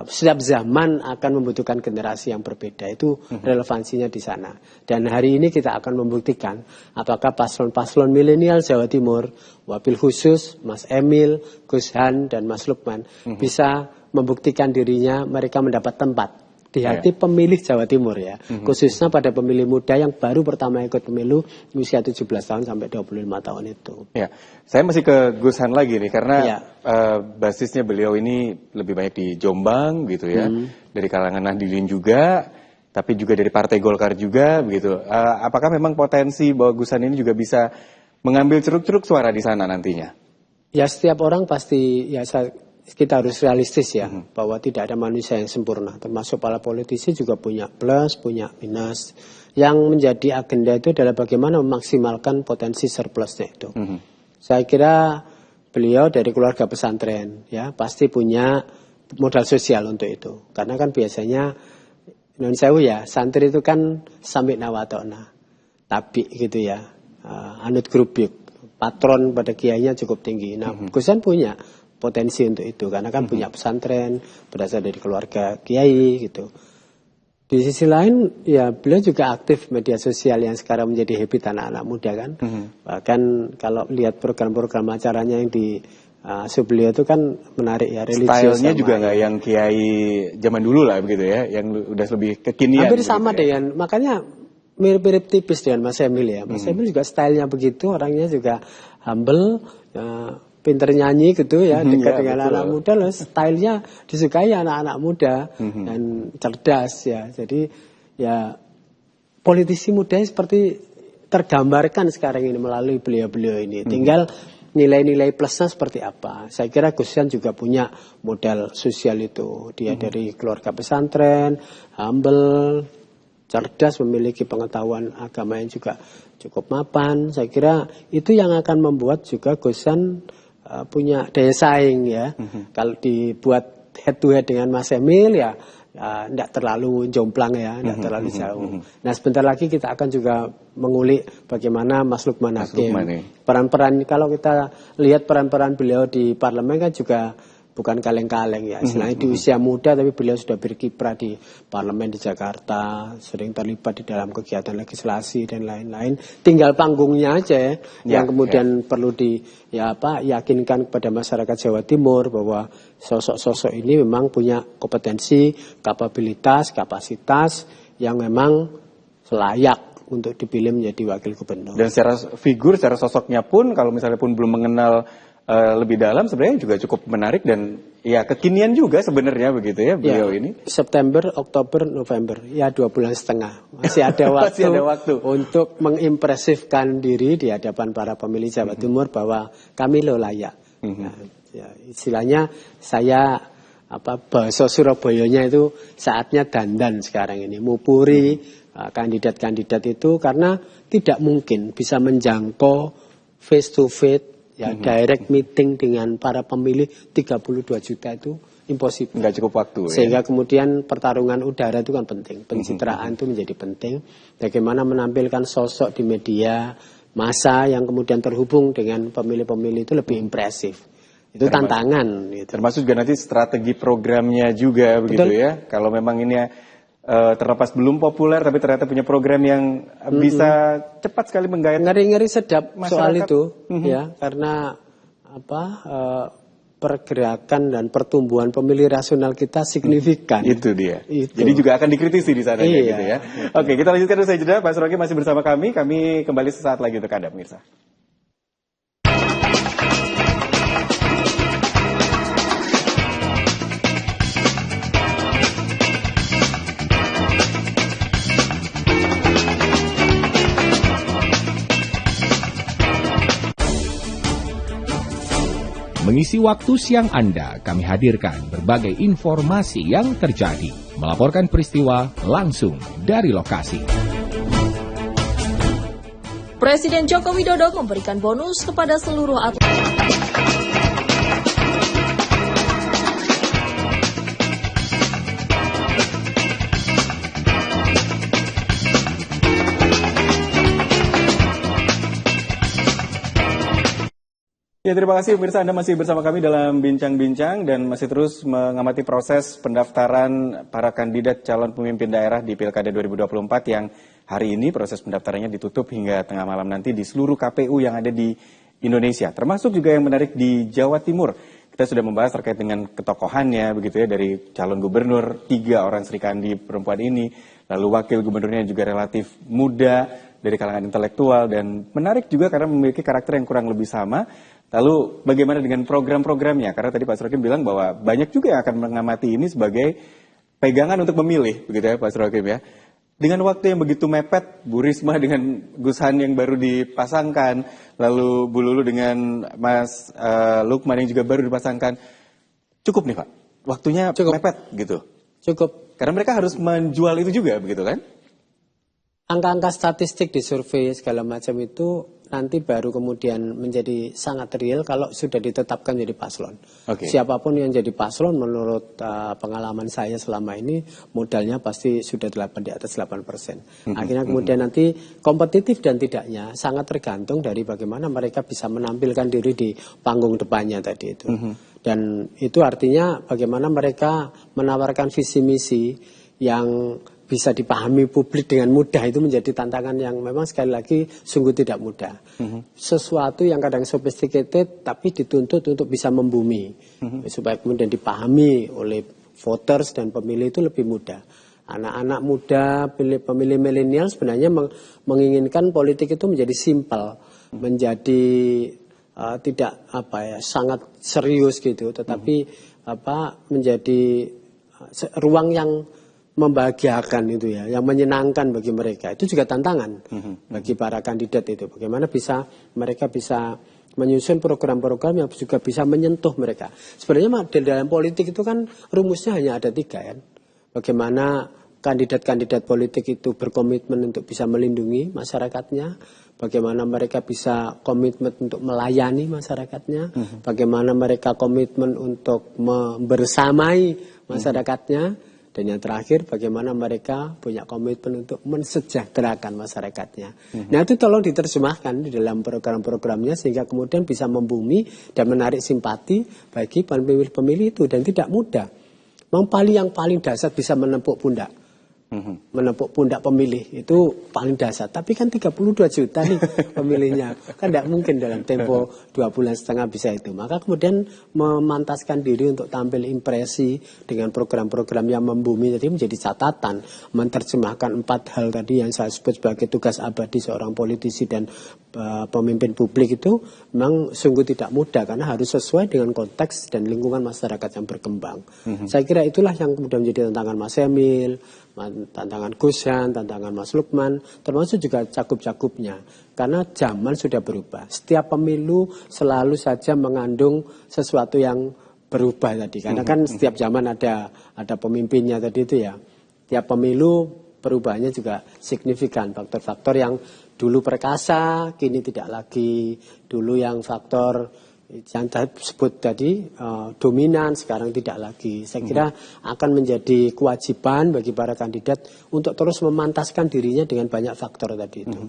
setiap zaman akan membutuhkan generasi yang berbeda, itu relevansinya di sana. Dan hari ini kita akan membuktikan apakah paslon-paslon milenial Jawa Timur, wabil khusus Mas Emil, Gus Han dan Mas Lukman bisa membuktikan dirinya mereka mendapat tempat di hati pemilih Jawa Timur ya, khususnya pada pemilih muda yang baru pertama ikut pemilu usia 17 tahun sampai 25 tahun itu. Ya, saya masih ke Gus Han lagi nih karena basisnya beliau ini lebih banyak di Jombang gitu ya, dari kalangan Nahdliyin juga, tapi juga dari Partai Golkar juga begitu. Apakah memang potensi bahwa Gus Han ini juga bisa mengambil ceruk-ceruk suara di sana nantinya? Ya setiap orang pasti kita harus realistis ya, bahwa tidak ada manusia yang sempurna, termasuk para politisi juga punya plus, punya minus. Yang menjadi agenda itu adalah bagaimana memaksimalkan potensi surplusnya itu. Saya kira beliau dari keluarga pesantren ya, pasti punya modal sosial untuk itu. Karena kan biasanya non sewu ya, santri itu kan samik nawatona, tapi gitu ya, anut grubyuk, patron pada kiainya cukup tinggi. Nah, Gus Han punya potensi untuk itu karena kan punya pesantren, berasal dari keluarga kiai gitu. Di sisi lain ya beliau juga aktif media sosial yang sekarang menjadi habit anak-anak muda kan. Bahkan kalau lihat program-program acaranya yang di beliau itu kan menarik ya, religius. Stylenya juga nggak yang kiai zaman dulu lah begitu ya, yang udah lebih kekinian. Hampir sama ya. dengan, makanya mirip-mirip tipis dengan Mas Emil ya. Mas Emil juga stylenya begitu, orangnya juga humble, pinter nyanyi gitu ya, dekat dengan anak muda, loh, stylenya disukai anak-anak muda dan cerdas ya. Jadi ya politisi muda seperti tergambarkan sekarang ini melalui beliau-beliau ini. Tinggal nilai-nilai plusnya seperti apa. Saya kira Gus Yan juga punya modal sosial itu. Dia dari keluarga pesantren, humble, cerdas, memiliki pengetahuan agama yang juga cukup mapan. Saya kira itu yang akan membuat juga Gus Yan punya daya saing ya. Kalau dibuat head to head dengan Mas Emil ya tidak terlalu jomplang ya, tidak terlalu jauh. Nah sebentar lagi kita akan juga mengulik bagaimana Mas Lukman Hakim. Peran-peran, kalau kita lihat peran-peran beliau di parlemen kan juga bukan kaleng-kaleng ya. Selain di usia muda tapi beliau sudah berkiprah di parlemen di Jakarta, sering terlibat di dalam kegiatan legislasi dan lain-lain. Tinggal panggungnya aja yang kemudian perlu yakinkan kepada masyarakat Jawa Timur bahwa sosok-sosok ini memang punya kompetensi, kapabilitas, kapasitas yang memang layak untuk dipilih menjadi wakil gubernur. Dan secara figur, secara sosoknya pun kalau misalnya pun belum mengenal lebih dalam sebenarnya juga cukup menarik dan ya kekinian juga sebenarnya begitu ya beliau ini. September, Oktober, November, ya 2 bulan setengah. Masih ada waktu, Masih ada waktu untuk mengimpresifkan diri di hadapan para pemilih Jawa Timur bahwa kami lo layak. Nah, ya, istilahnya saya bahasa Surabayanya itu saatnya dandan sekarang ini, mupuri kandidat-kandidat itu karena tidak mungkin bisa menjangkau face to face. Ya, direct meeting dengan para pemilih 32 juta itu impossible. Nggak cukup waktu. Sehingga kemudian pertarungan udara itu kan penting. Pencitraan itu menjadi penting. Bagaimana menampilkan sosok di media massa yang kemudian terhubung dengan pemilih-pemilih itu lebih impresif. Itu tantangan. Gitu. Termasuk juga nanti strategi programnya juga begitu ya. Kalau memang ini terlepas belum populer tapi ternyata punya program yang bisa cepat sekali menggait ngeri-ngeri sedap masyarakat. Soal itu ya karena pergerakan dan pertumbuhan pemilih rasional kita signifikan. Itu dia. Jadi juga akan dikritisi di sana gitu ya. Oke, kita lanjutkan usai jeda. Pak Suraki masih bersama kami kembali sesaat lagi untuk Anda pemirsa. Mengisi waktu siang Anda, kami hadirkan berbagai informasi yang terjadi, melaporkan peristiwa langsung dari lokasi. Presiden Joko Widodo memberikan bonus kepada seluruh atlet. Ya, terima kasih pemirsa, Anda masih bersama kami dalam bincang-bincang dan masih terus mengamati proses pendaftaran para kandidat calon pemimpin daerah di Pilkada 2024 yang hari ini proses pendaftarannya ditutup hingga tengah malam nanti di seluruh KPU yang ada di Indonesia. Termasuk juga yang menarik di Jawa Timur. Kita sudah membahas terkait dengan ketokohannya begitu ya, dari calon gubernur 3 orang Sri Kandi perempuan ini, lalu wakil gubernurnya juga relatif muda dari kalangan intelektual dan menarik juga karena memiliki karakter yang kurang lebih sama. Lalu bagaimana dengan program-programnya? Karena tadi Pak Surakim bilang bahwa banyak juga yang akan mengamati ini sebagai pegangan untuk memilih, begitu ya Pak Surakim ya. Dengan waktu yang begitu mepet, Bu Risma dengan Gus Han yang baru dipasangkan, lalu Bu Lulu dengan Mas Lukman yang juga baru dipasangkan, cukup nih Pak? Waktunya mepet gitu? Cukup. Karena mereka harus menjual itu juga, begitu kan? Angka-angka statistik di survei segala macam itu nanti baru kemudian menjadi sangat real kalau sudah ditetapkan jadi paslon. Siapapun yang jadi paslon menurut pengalaman saya selama ini modalnya pasti sudah di atas 8%. Akhirnya kemudian nanti kompetitif dan tidaknya sangat tergantung dari bagaimana mereka bisa menampilkan diri di panggung depannya tadi itu. Dan itu artinya bagaimana mereka menawarkan visi misi yang bisa dipahami publik dengan mudah itu menjadi tantangan yang memang sekali lagi sungguh tidak mudah. Sesuatu yang kadang sophisticated tapi dituntut untuk bisa membumi supaya kemudian dipahami oleh voters dan pemilih itu lebih mudah. Anak-anak muda, pemilih milenial sebenarnya menginginkan politik itu menjadi simpel, menjadi tidak sangat serius gitu, tetapi menjadi ruang yang membahagiakan itu ya, yang menyenangkan bagi mereka. Itu juga tantangan bagi para kandidat itu. Bagaimana mereka bisa menyusun program-program yang juga bisa menyentuh mereka. Sebenarnya dalam politik itu kan rumusnya hanya ada 3 kan. Bagaimana kandidat-kandidat politik itu berkomitmen untuk bisa melindungi masyarakatnya, bagaimana mereka bisa komitmen untuk melayani masyarakatnya, bagaimana mereka komitmen untuk membersamai masyarakatnya, dan yang terakhir bagaimana mereka punya komitmen untuk mensejahterakan masyarakatnya. Nah itu tolong diterjemahkan di dalam program-programnya sehingga kemudian bisa membumi dan menarik simpati bagi pemilih-pemilih itu, dan tidak mudah. Yang paling dasar bisa menempuk pundak pemilih itu paling dasar. Tapi kan 32 juta nih pemilihnya, kan tidak mungkin dalam tempo 2,5 bulan bisa itu. Maka kemudian memantaskan diri untuk tampil impresi dengan program-program yang membumi tadi menjadi catatan, menerjemahkan 4 hal tadi yang saya sebut sebagai tugas abadi seorang politisi dan pemimpin publik itu memang sungguh tidak mudah karena harus sesuai dengan konteks dan lingkungan masyarakat yang berkembang. Saya kira itulah yang kemudian menjadi tantangan Mas Emil, tantangan Gusyan, tantangan Mas Lukman, termasuk juga cagup-cagupnya. Karena zaman sudah berubah. Setiap pemilu selalu saja mengandung sesuatu yang berubah tadi. Karena kan setiap zaman ada pemimpinnya tadi itu ya. Tiap pemilu perubahannya juga signifikan. Faktor-faktor yang dulu perkasa, kini tidak lagi. Dulu yang faktor yang disebut tadi dominan, sekarang tidak lagi. Saya kira akan menjadi kewajiban bagi para kandidat untuk terus memantaskan dirinya dengan banyak faktor tadi itu.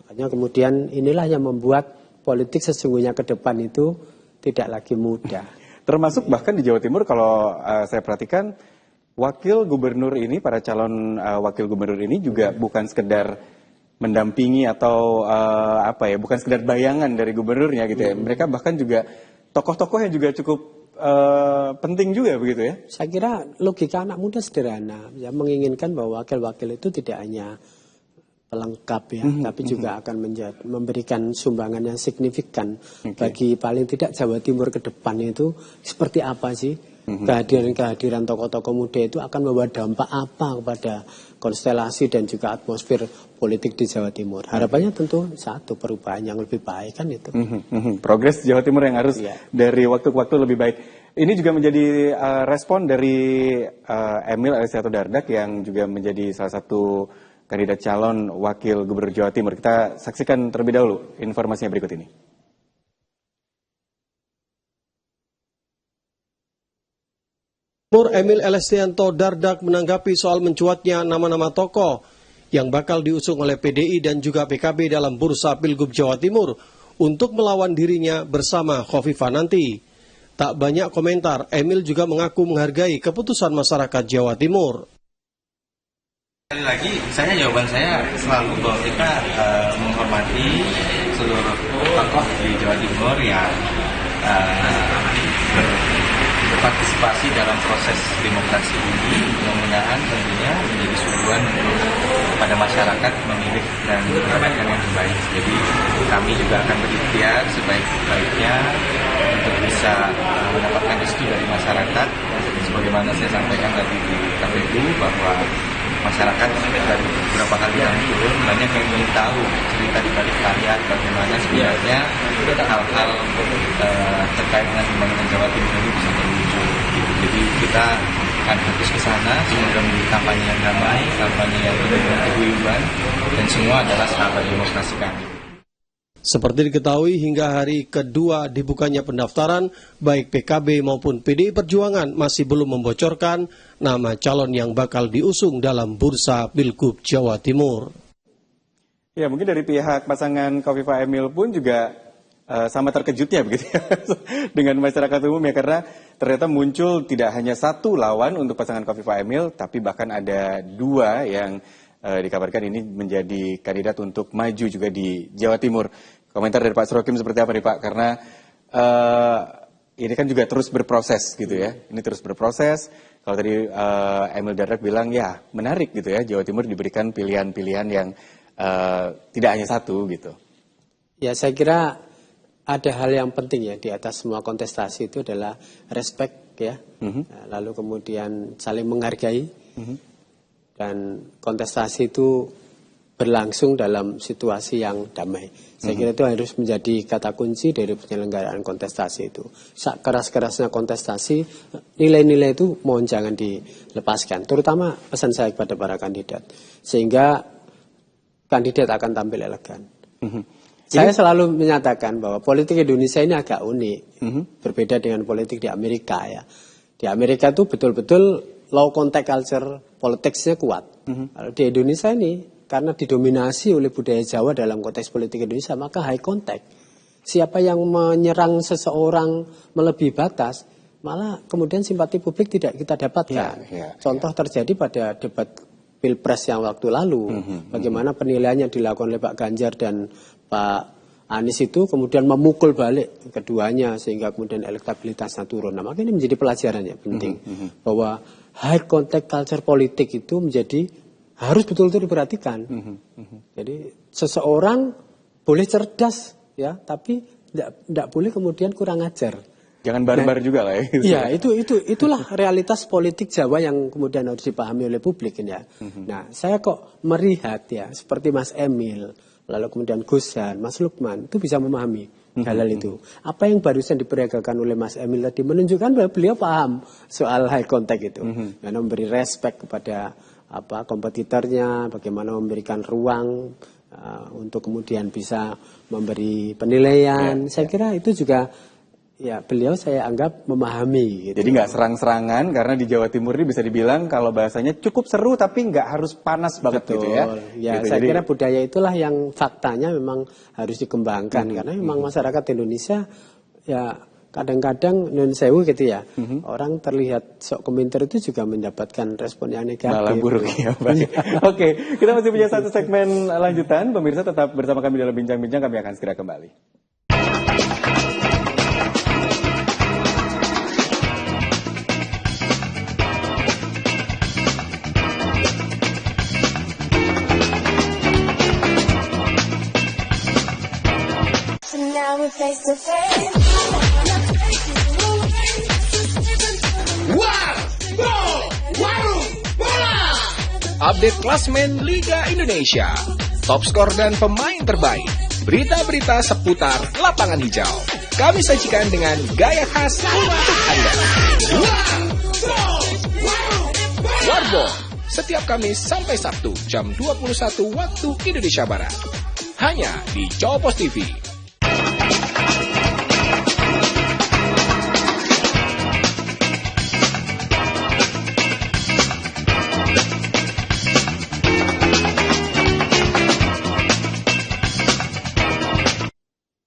Makanya kemudian inilah yang membuat politik sesungguhnya ke depan itu tidak lagi mudah. Termasuk bahkan di Jawa Timur kalau saya perhatikan wakil gubernur ini, para calon wakil gubernur ini juga bukan sekedar mendampingi atau bukan sekedar bayangan dari gubernurnya gitu ya. Mereka bahkan juga tokoh-tokoh yang juga cukup penting juga begitu ya. Saya kira logika anak muda sederhana, ya menginginkan bahwa wakil-wakil itu tidak hanya pelengkap ya, tapi juga akan memberikan sumbangan yang signifikan bagi paling tidak Jawa Timur ke depan itu seperti apa sih? Kehadiran tokoh-tokoh muda itu akan membawa dampak apa kepada konstelasi dan juga atmosfer politik di Jawa Timur. Harapannya tentu satu, perubahan yang lebih baik kan itu. Progres Jawa Timur yang harus dari waktu ke waktu lebih baik. Ini juga menjadi respon dari Emil Elestianto Dardak yang juga menjadi salah satu kandidat calon wakil gubernur Jawa Timur. Kita saksikan terlebih dahulu informasinya berikut ini. Emil Elestianto Dardak menanggapi soal mencuatnya nama-nama tokoh yang bakal diusung oleh PDI dan juga PKB dalam bursa Pilgub Jawa Timur untuk melawan dirinya bersama Khofifah nanti. Tak banyak komentar, Emil juga mengaku menghargai keputusan masyarakat Jawa Timur. Sekali lagi, jawaban saya selalu bahwa kita menghormati seluruh tokoh di Jawa Timur yang berpartisipasi dalam proses demokrasi ini. Mudah-mudahan tentunya menjadi suguhan pada masyarakat memilih dan mendapatkan yang terbaik. Jadi kami juga akan berikhtiar sebaik-baiknya untuk bisa mendapatkan restu dari masyarakat. Sebagaimana saya sampaikan tadi di KPU bahwa masyarakat dari beberapa kali kami turun banyak yang ingin tahu cerita di balik kalian, bagaimana sebenarnya hal-hal terkait dengan pembangunan Jawa Timur ini bisa terwujud. Jadi kita akan fokus ke sana, semoga menjadi kampanye yang damai, kampanye yang penuh dengan keguyuban, dan semua adalah sahabat demokrasi kami. Seperti diketahui hingga hari kedua dibukanya pendaftaran, baik PKB maupun PDI Perjuangan masih belum membocorkan nama calon yang bakal diusung dalam bursa Pilgub Jawa Timur. Ya, mungkin dari pihak pasangan Khofifah Emil pun juga sama terkejutnya begitu ya dengan masyarakat umum ya, karena ternyata muncul tidak hanya satu lawan untuk pasangan Khofifah Emil, tapi bahkan ada dua yang dikabarkan ini menjadi kandidat untuk maju juga di Jawa Timur. Komentar dari Pak Srokim seperti apa nih Pak? Karena ini kan juga terus berproses gitu ya. Ini terus berproses. Kalau tadi Emil Dardak bilang ya menarik gitu ya, Jawa Timur diberikan pilihan-pilihan yang tidak hanya satu gitu. Ya saya kira ada hal yang penting ya di atas semua kontestasi itu adalah respect ya. Lalu kemudian saling menghargai. Dan kontestasi itu berlangsung dalam situasi yang damai. Saya kira itu harus menjadi kata kunci dari penyelenggaraan kontestasi itu. Keras-kerasnya kontestasi, nilai-nilai itu mohon jangan dilepaskan. Terutama pesan saya kepada para kandidat. Sehingga kandidat akan tampil elegan. Saya selalu menyatakan bahwa politik Indonesia ini agak unik. Berbeda dengan politik di Amerika ya. Di Amerika itu betul-betul low contact culture, politiknya kuat. Kalau di Indonesia ini karena didominasi oleh budaya Jawa dalam konteks politik Indonesia, maka high contact. Siapa yang menyerang seseorang melebihi batas, malah kemudian simpati publik tidak kita dapatkan. Contoh terjadi pada debat Pilpres yang waktu lalu, bagaimana penilaian yang dilakukan oleh Pak Ganjar dan Pak Anies itu kemudian memukul balik keduanya sehingga kemudian elektabilitasnya turun. Nah, makanya ini menjadi pelajaran ya penting bahwa high contact culture politik itu harus betul-betul diperhatikan. Jadi seseorang boleh cerdas ya, tapi tidak boleh kemudian kurang ajar. Jangan barbar juga lah ya. Iya, itulah realitas politik Jawa yang kemudian harus dipahami oleh publik ini ya. Nah, saya kok melihat ya seperti Mas Emil, lalu kemudian Gus Han, Mas Lukman itu bisa memahami hal itu. Apa yang barusan diperagakan oleh Mas Emil tadi menunjukkan bahwa beliau paham soal high contact itu. Karena memberi respect kepada kompetitornya, bagaimana memberikan ruang untuk kemudian bisa memberi penilaian. Saya kira itu juga ya beliau saya anggap memahami. Gitu. Jadi nggak serang-serangan karena di Jawa Timur ini bisa dibilang kalau bahasanya cukup seru tapi nggak harus panas banget. Betul. Gitu ya. Ya gitu, saya kira budaya itulah yang faktanya memang harus dikembangkan karena memang masyarakat Indonesia ya kadang-kadang non sewu gitu ya. Orang terlihat sok komentar itu juga mendapatkan respon yang negatif. Malah buruk ya. Oke, kita masih punya satu segmen lanjutan. Pemirsa tetap bersama kami dalam Bincang-Bincang, kami akan segera kembali. Update klasmen Liga Indonesia, top skor dan pemain terbaik, berita-berita seputar lapangan hijau. Kami sajikan dengan gaya khas untuk Anda. Warball, setiap Kamis sampai Sabtu jam 21 waktu Indonesia Barat. Hanya di Jawa Post TV.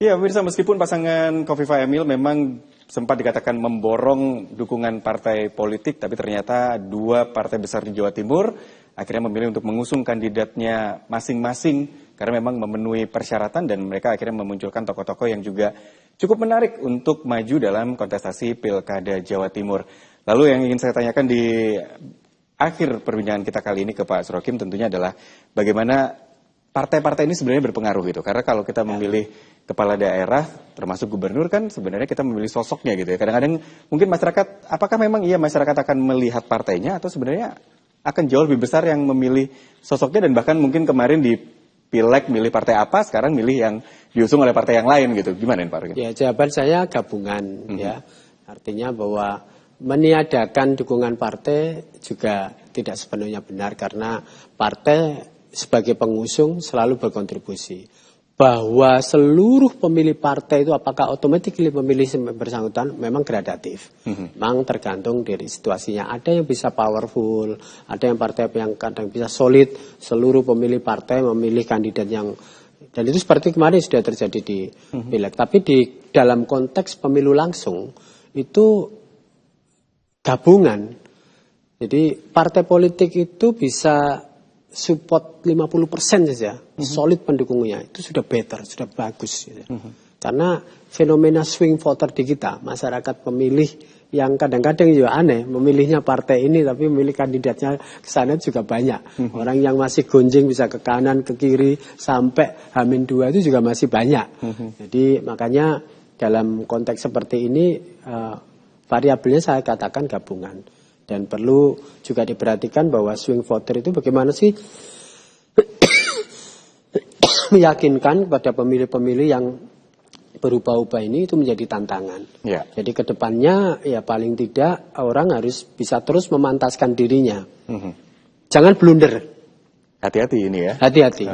Ya, pemirsa, meskipun pasangan Khofifah Emil memang sempat dikatakan memborong dukungan partai politik, tapi ternyata dua partai besar di Jawa Timur akhirnya memilih untuk mengusung kandidatnya masing-masing karena memang memenuhi persyaratan dan mereka akhirnya memunculkan tokoh-tokoh yang juga cukup menarik untuk maju dalam kontestasi Pilkada Jawa Timur. Lalu yang ingin saya tanyakan di akhir perbincangan kita kali ini ke Pak Surokim tentunya adalah bagaimana partai-partai ini sebenarnya berpengaruh gitu. Karena kalau kita memilih kepala daerah, termasuk gubernur kan sebenarnya kita memilih sosoknya gitu ya. Kadang-kadang mungkin masyarakat, apakah memang iya masyarakat akan melihat partainya atau sebenarnya akan jauh lebih besar yang memilih sosoknya dan bahkan mungkin kemarin di Pileg milih partai apa, sekarang milih yang diusung oleh partai yang lain gitu. Gimana Pak Rukin? Ya, jawaban saya gabungan ya. Artinya bahwa meniadakan dukungan partai juga tidak sepenuhnya benar karena partai sebagai pengusung selalu berkontribusi. Bahwa seluruh pemilih partai itu apakah otomatis memilih bersangkutan memang gradatif. Memang tergantung dari situasinya. Ada yang bisa powerful, ada yang partai yang kadang bisa solid. Seluruh pemilih partai memilih kandidat yang, dan itu seperti kemarin sudah terjadi di Pileg. Tapi di dalam konteks pemilu langsung itu gabungan. Jadi partai politik itu bisa support 50% saja, solid pendukungnya, itu sudah better, sudah bagus. Gitu. Karena fenomena swing voter di kita, masyarakat pemilih yang kadang-kadang juga aneh, memilihnya partai ini tapi memilih kandidatnya ke sana juga banyak. Orang yang masih gonjing bisa ke kanan, ke kiri, sampai H-2 itu juga masih banyak. Jadi makanya dalam konteks seperti ini variabelnya saya katakan gabungan. Dan perlu juga diperhatikan bahwa swing voter itu bagaimana sih meyakinkan kepada pemilih-pemilih yang berubah-ubah ini itu menjadi tantangan. Ya. Jadi kedepannya ya paling tidak orang harus bisa terus memantaskan dirinya. Jangan blunder. Hati-hati ini ya. Hati-hati.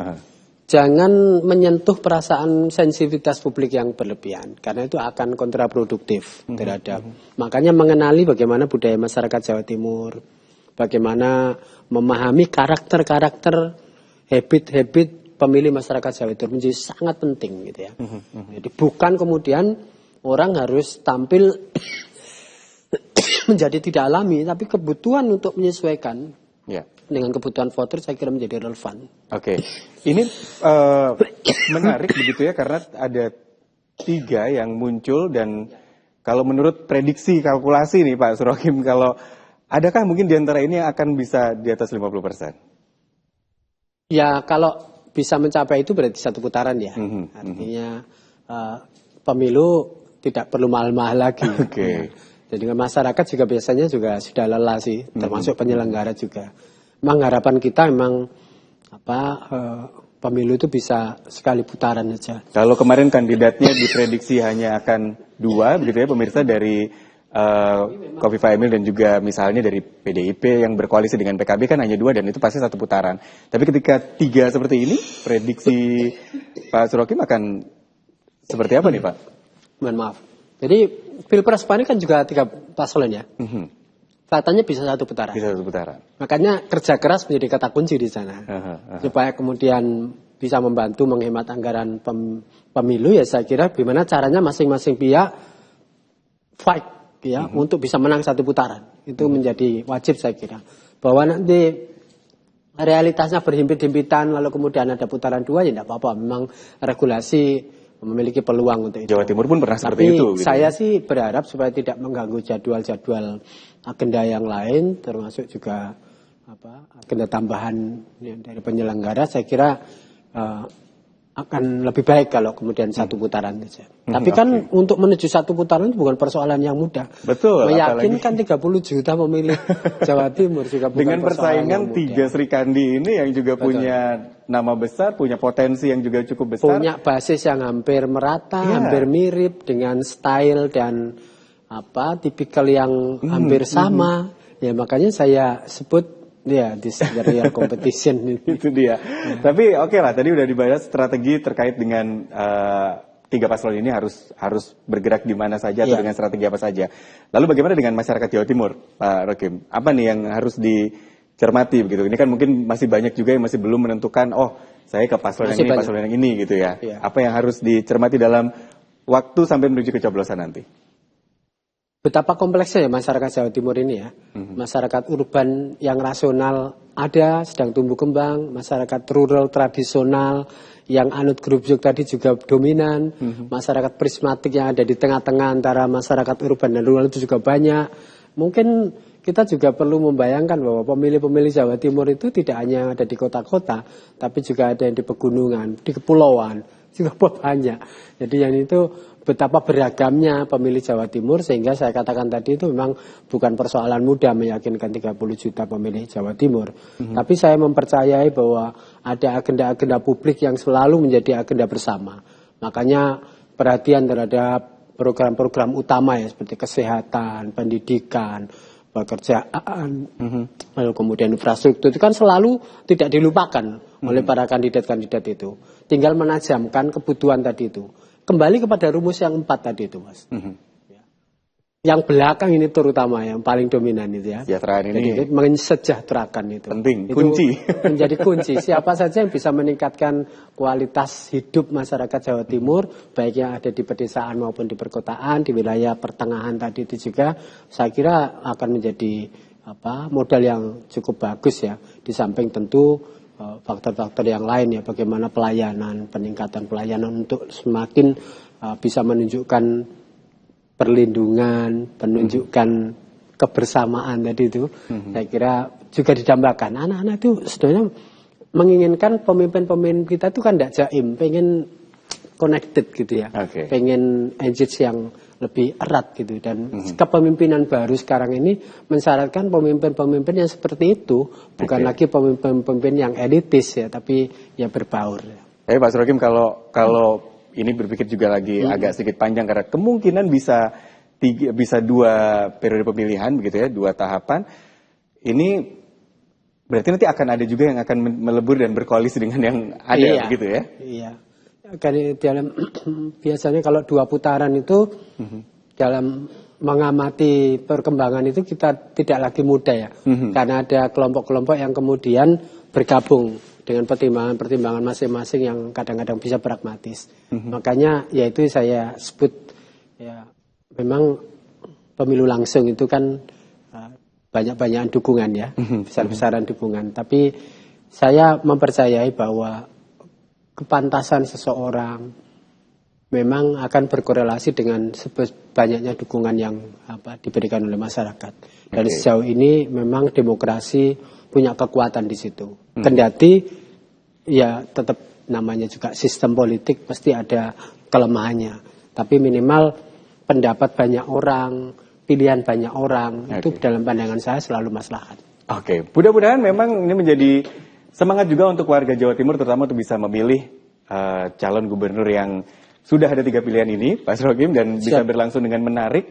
Jangan menyentuh perasaan sensitivitas publik yang berlebihan, karena itu akan kontraproduktif terhadap. Makanya mengenali bagaimana budaya masyarakat Jawa Timur, bagaimana memahami karakter-karakter, habit-habit pemilih masyarakat Jawa Timur menjadi sangat penting gitu ya. Jadi bukan kemudian orang harus tampil menjadi tidak alami, tapi kebutuhan untuk menyesuaikan. Ya. Dengan kebutuhan voter saya kira menjadi relevan. Oke, ini menarik begitu ya, karena ada 3 yang muncul dan kalau menurut prediksi kalkulasi nih Pak Surokim, kalau adakah mungkin di antara ini yang akan bisa di atas 50%? Ya kalau bisa mencapai itu berarti satu putaran ya. Artinya pemilu tidak perlu mahal-mahal lagi. Oke. Jadi masyarakat juga biasanya juga sudah lelah sih, termasuk penyelenggara juga. Memang harapan kita memang pemilu itu bisa sekali putaran aja. Kalau kemarin kandidatnya diprediksi hanya akan 2 begitu ya pemirsa, dari Khofifah Emil dan juga misalnya dari PDIP yang berkoalisi dengan PKB kan hanya 2 dan itu pasti satu putaran. Tapi ketika 3 seperti ini, prediksi Pak Surokim akan seperti apa nih Pak? Mohon maaf. Jadi Pilpres ini kan juga 3 paslon ya. Katanya bisa satu putaran. Bisa satu putaran. Makanya kerja keras menjadi kata kunci di sana. Supaya kemudian bisa membantu menghemat anggaran pemilu, ya saya kira gimana caranya masing-masing pihak fight ya untuk bisa menang satu putaran. Itu menjadi wajib saya kira. Bahwa nanti realitasnya berhimpit-himpitan lalu kemudian ada putaran 2 ya tidak apa-apa. Memang regulasi memiliki peluang untuk itu. Jawa Timur pun pernah seperti itu. Tapi saya sih berharap supaya tidak mengganggu jadwal-jadwal agenda yang lain, termasuk juga agenda tambahan dari penyelenggara. Saya kira akan lebih baik kalau kemudian satu putaran saja. Tapi kan untuk menuju satu putaran itu bukan persoalan yang mudah. Betul. Meyakinkan 30 juta pemilih Jawa Timur juga bukan dengan persaingan 3 Sri Kandi ini yang juga punya nama besar, punya potensi yang juga cukup besar. Punya basis yang hampir merata, hampir mirip dengan style dan tipikal yang hampir sama. Ya makanya saya sebut ya, this real competition. Itu dia. Tapi oke lah, tadi udah dibahas strategi terkait dengan 3 paslon ini harus bergerak di mana saja atau dengan strategi apa saja. Lalu bagaimana dengan masyarakat Jawa Timur, Pak Rokim? Apa nih yang harus dicermati begitu? Ini kan mungkin masih banyak juga yang masih belum menentukan, saya ke paslon yang ini, paslon yang ini gitu ya. Apa yang harus dicermati dalam waktu sampai menuju ke coblosan nanti? Betapa kompleksnya ya masyarakat Jawa Timur ini ya. Masyarakat urban yang rasional ada, sedang tumbuh kembang. Masyarakat rural tradisional yang anut grup tadi juga dominan. Masyarakat prismatik yang ada di tengah-tengah antara masyarakat urban dan rural itu juga banyak. Mungkin kita juga perlu membayangkan bahwa pemilih-pemilih Jawa Timur itu tidak hanya ada di kota-kota, tapi juga ada yang di pegunungan, di kepulauan, juga banyak. Jadi yang itu betapa beragamnya pemilih Jawa Timur, sehingga saya katakan tadi itu memang bukan persoalan mudah meyakinkan 30 juta pemilih Jawa Timur. Tapi saya mempercayai bahwa ada agenda-agenda publik yang selalu menjadi agenda bersama. Makanya perhatian terhadap program-program utama ya, seperti kesehatan, pendidikan, pekerjaan, lalu kemudian infrastruktur itu kan selalu tidak dilupakan oleh para kandidat-kandidat itu. Tinggal menajamkan kebutuhan tadi itu. Kembali kepada rumus yang 4 tadi itu, Mas. Yang belakang ini terutama yang paling dominan itu ya. Kesejahteraan ini. Jadi mensejahterakan itu. Penting, itu kunci. Menjadi kunci. Siapa saja yang bisa meningkatkan kualitas hidup masyarakat Jawa Timur, baik yang ada di pedesaan maupun di perkotaan, di wilayah pertengahan tadi itu juga, saya kira akan menjadi modal yang cukup bagus ya. Di samping tentu faktor-faktor yang lain ya, bagaimana pelayanan, peningkatan pelayanan untuk semakin bisa menunjukkan perlindungan, menunjukkan kebersamaan tadi itu, saya kira juga didambakan. Anak-anak itu sebenarnya menginginkan pemimpin-pemimpin kita itu kan tidak jaim, pengen connected gitu ya, pengen engage yang lebih erat gitu. Dan kepemimpinan baru sekarang ini mensyaratkan pemimpin-pemimpin yang seperti itu, bukan lagi pemimpin-pemimpin yang elitis ya, tapi ya berbaur. Pak Surokim, kalau ini berpikir juga lagi agak sedikit panjang karena kemungkinan bisa 2 periode pemilihan begitu ya, 2 tahapan. Ini berarti nanti akan ada juga yang akan melebur dan berkoalisi dengan yang ada begitu ya? Iya. Dalam biasanya kalau 2 putaran itu dalam mengamati perkembangan itu kita tidak lagi mudah ya, karena ada kelompok-kelompok yang kemudian bergabung dengan pertimbangan-pertimbangan masing-masing yang kadang-kadang bisa pragmatis. Makanya yaitu saya sebut ya, memang pemilu langsung itu kan banyak-banyakan dukungan ya, besar-besaran dukungan. Tapi saya mempercayai bahwa kepantasan seseorang memang akan berkorelasi dengan banyaknya dukungan yang diberikan oleh masyarakat. Dan sejauh ini memang demokrasi punya kekuatan di situ. Kendati ya tetap namanya juga sistem politik pasti ada kelemahannya. Tapi minimal pendapat banyak orang, pilihan banyak orang itu dalam pandangan saya selalu maslahat. Mudah-mudahan memang ini menjadi semangat juga untuk warga Jawa Timur, terutama untuk bisa memilih calon gubernur yang sudah ada 3 pilihan ini, Pak Surokim, dan bisa berlangsung dengan menarik,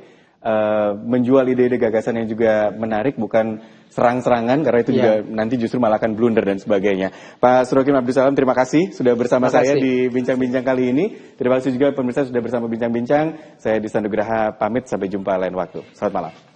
menjual ide-ide gagasan yang juga menarik, bukan serang-serangan, karena itu juga nanti justru malah akan blunder dan sebagainya. Pak Surokim Abdussalam, terima kasih sudah bersama saya di Bincang-Bincang kali ini. Terima kasih juga pemirsa sudah bersama Bincang-Bincang. Saya Dista Nugraha pamit, sampai jumpa lain waktu. Selamat malam.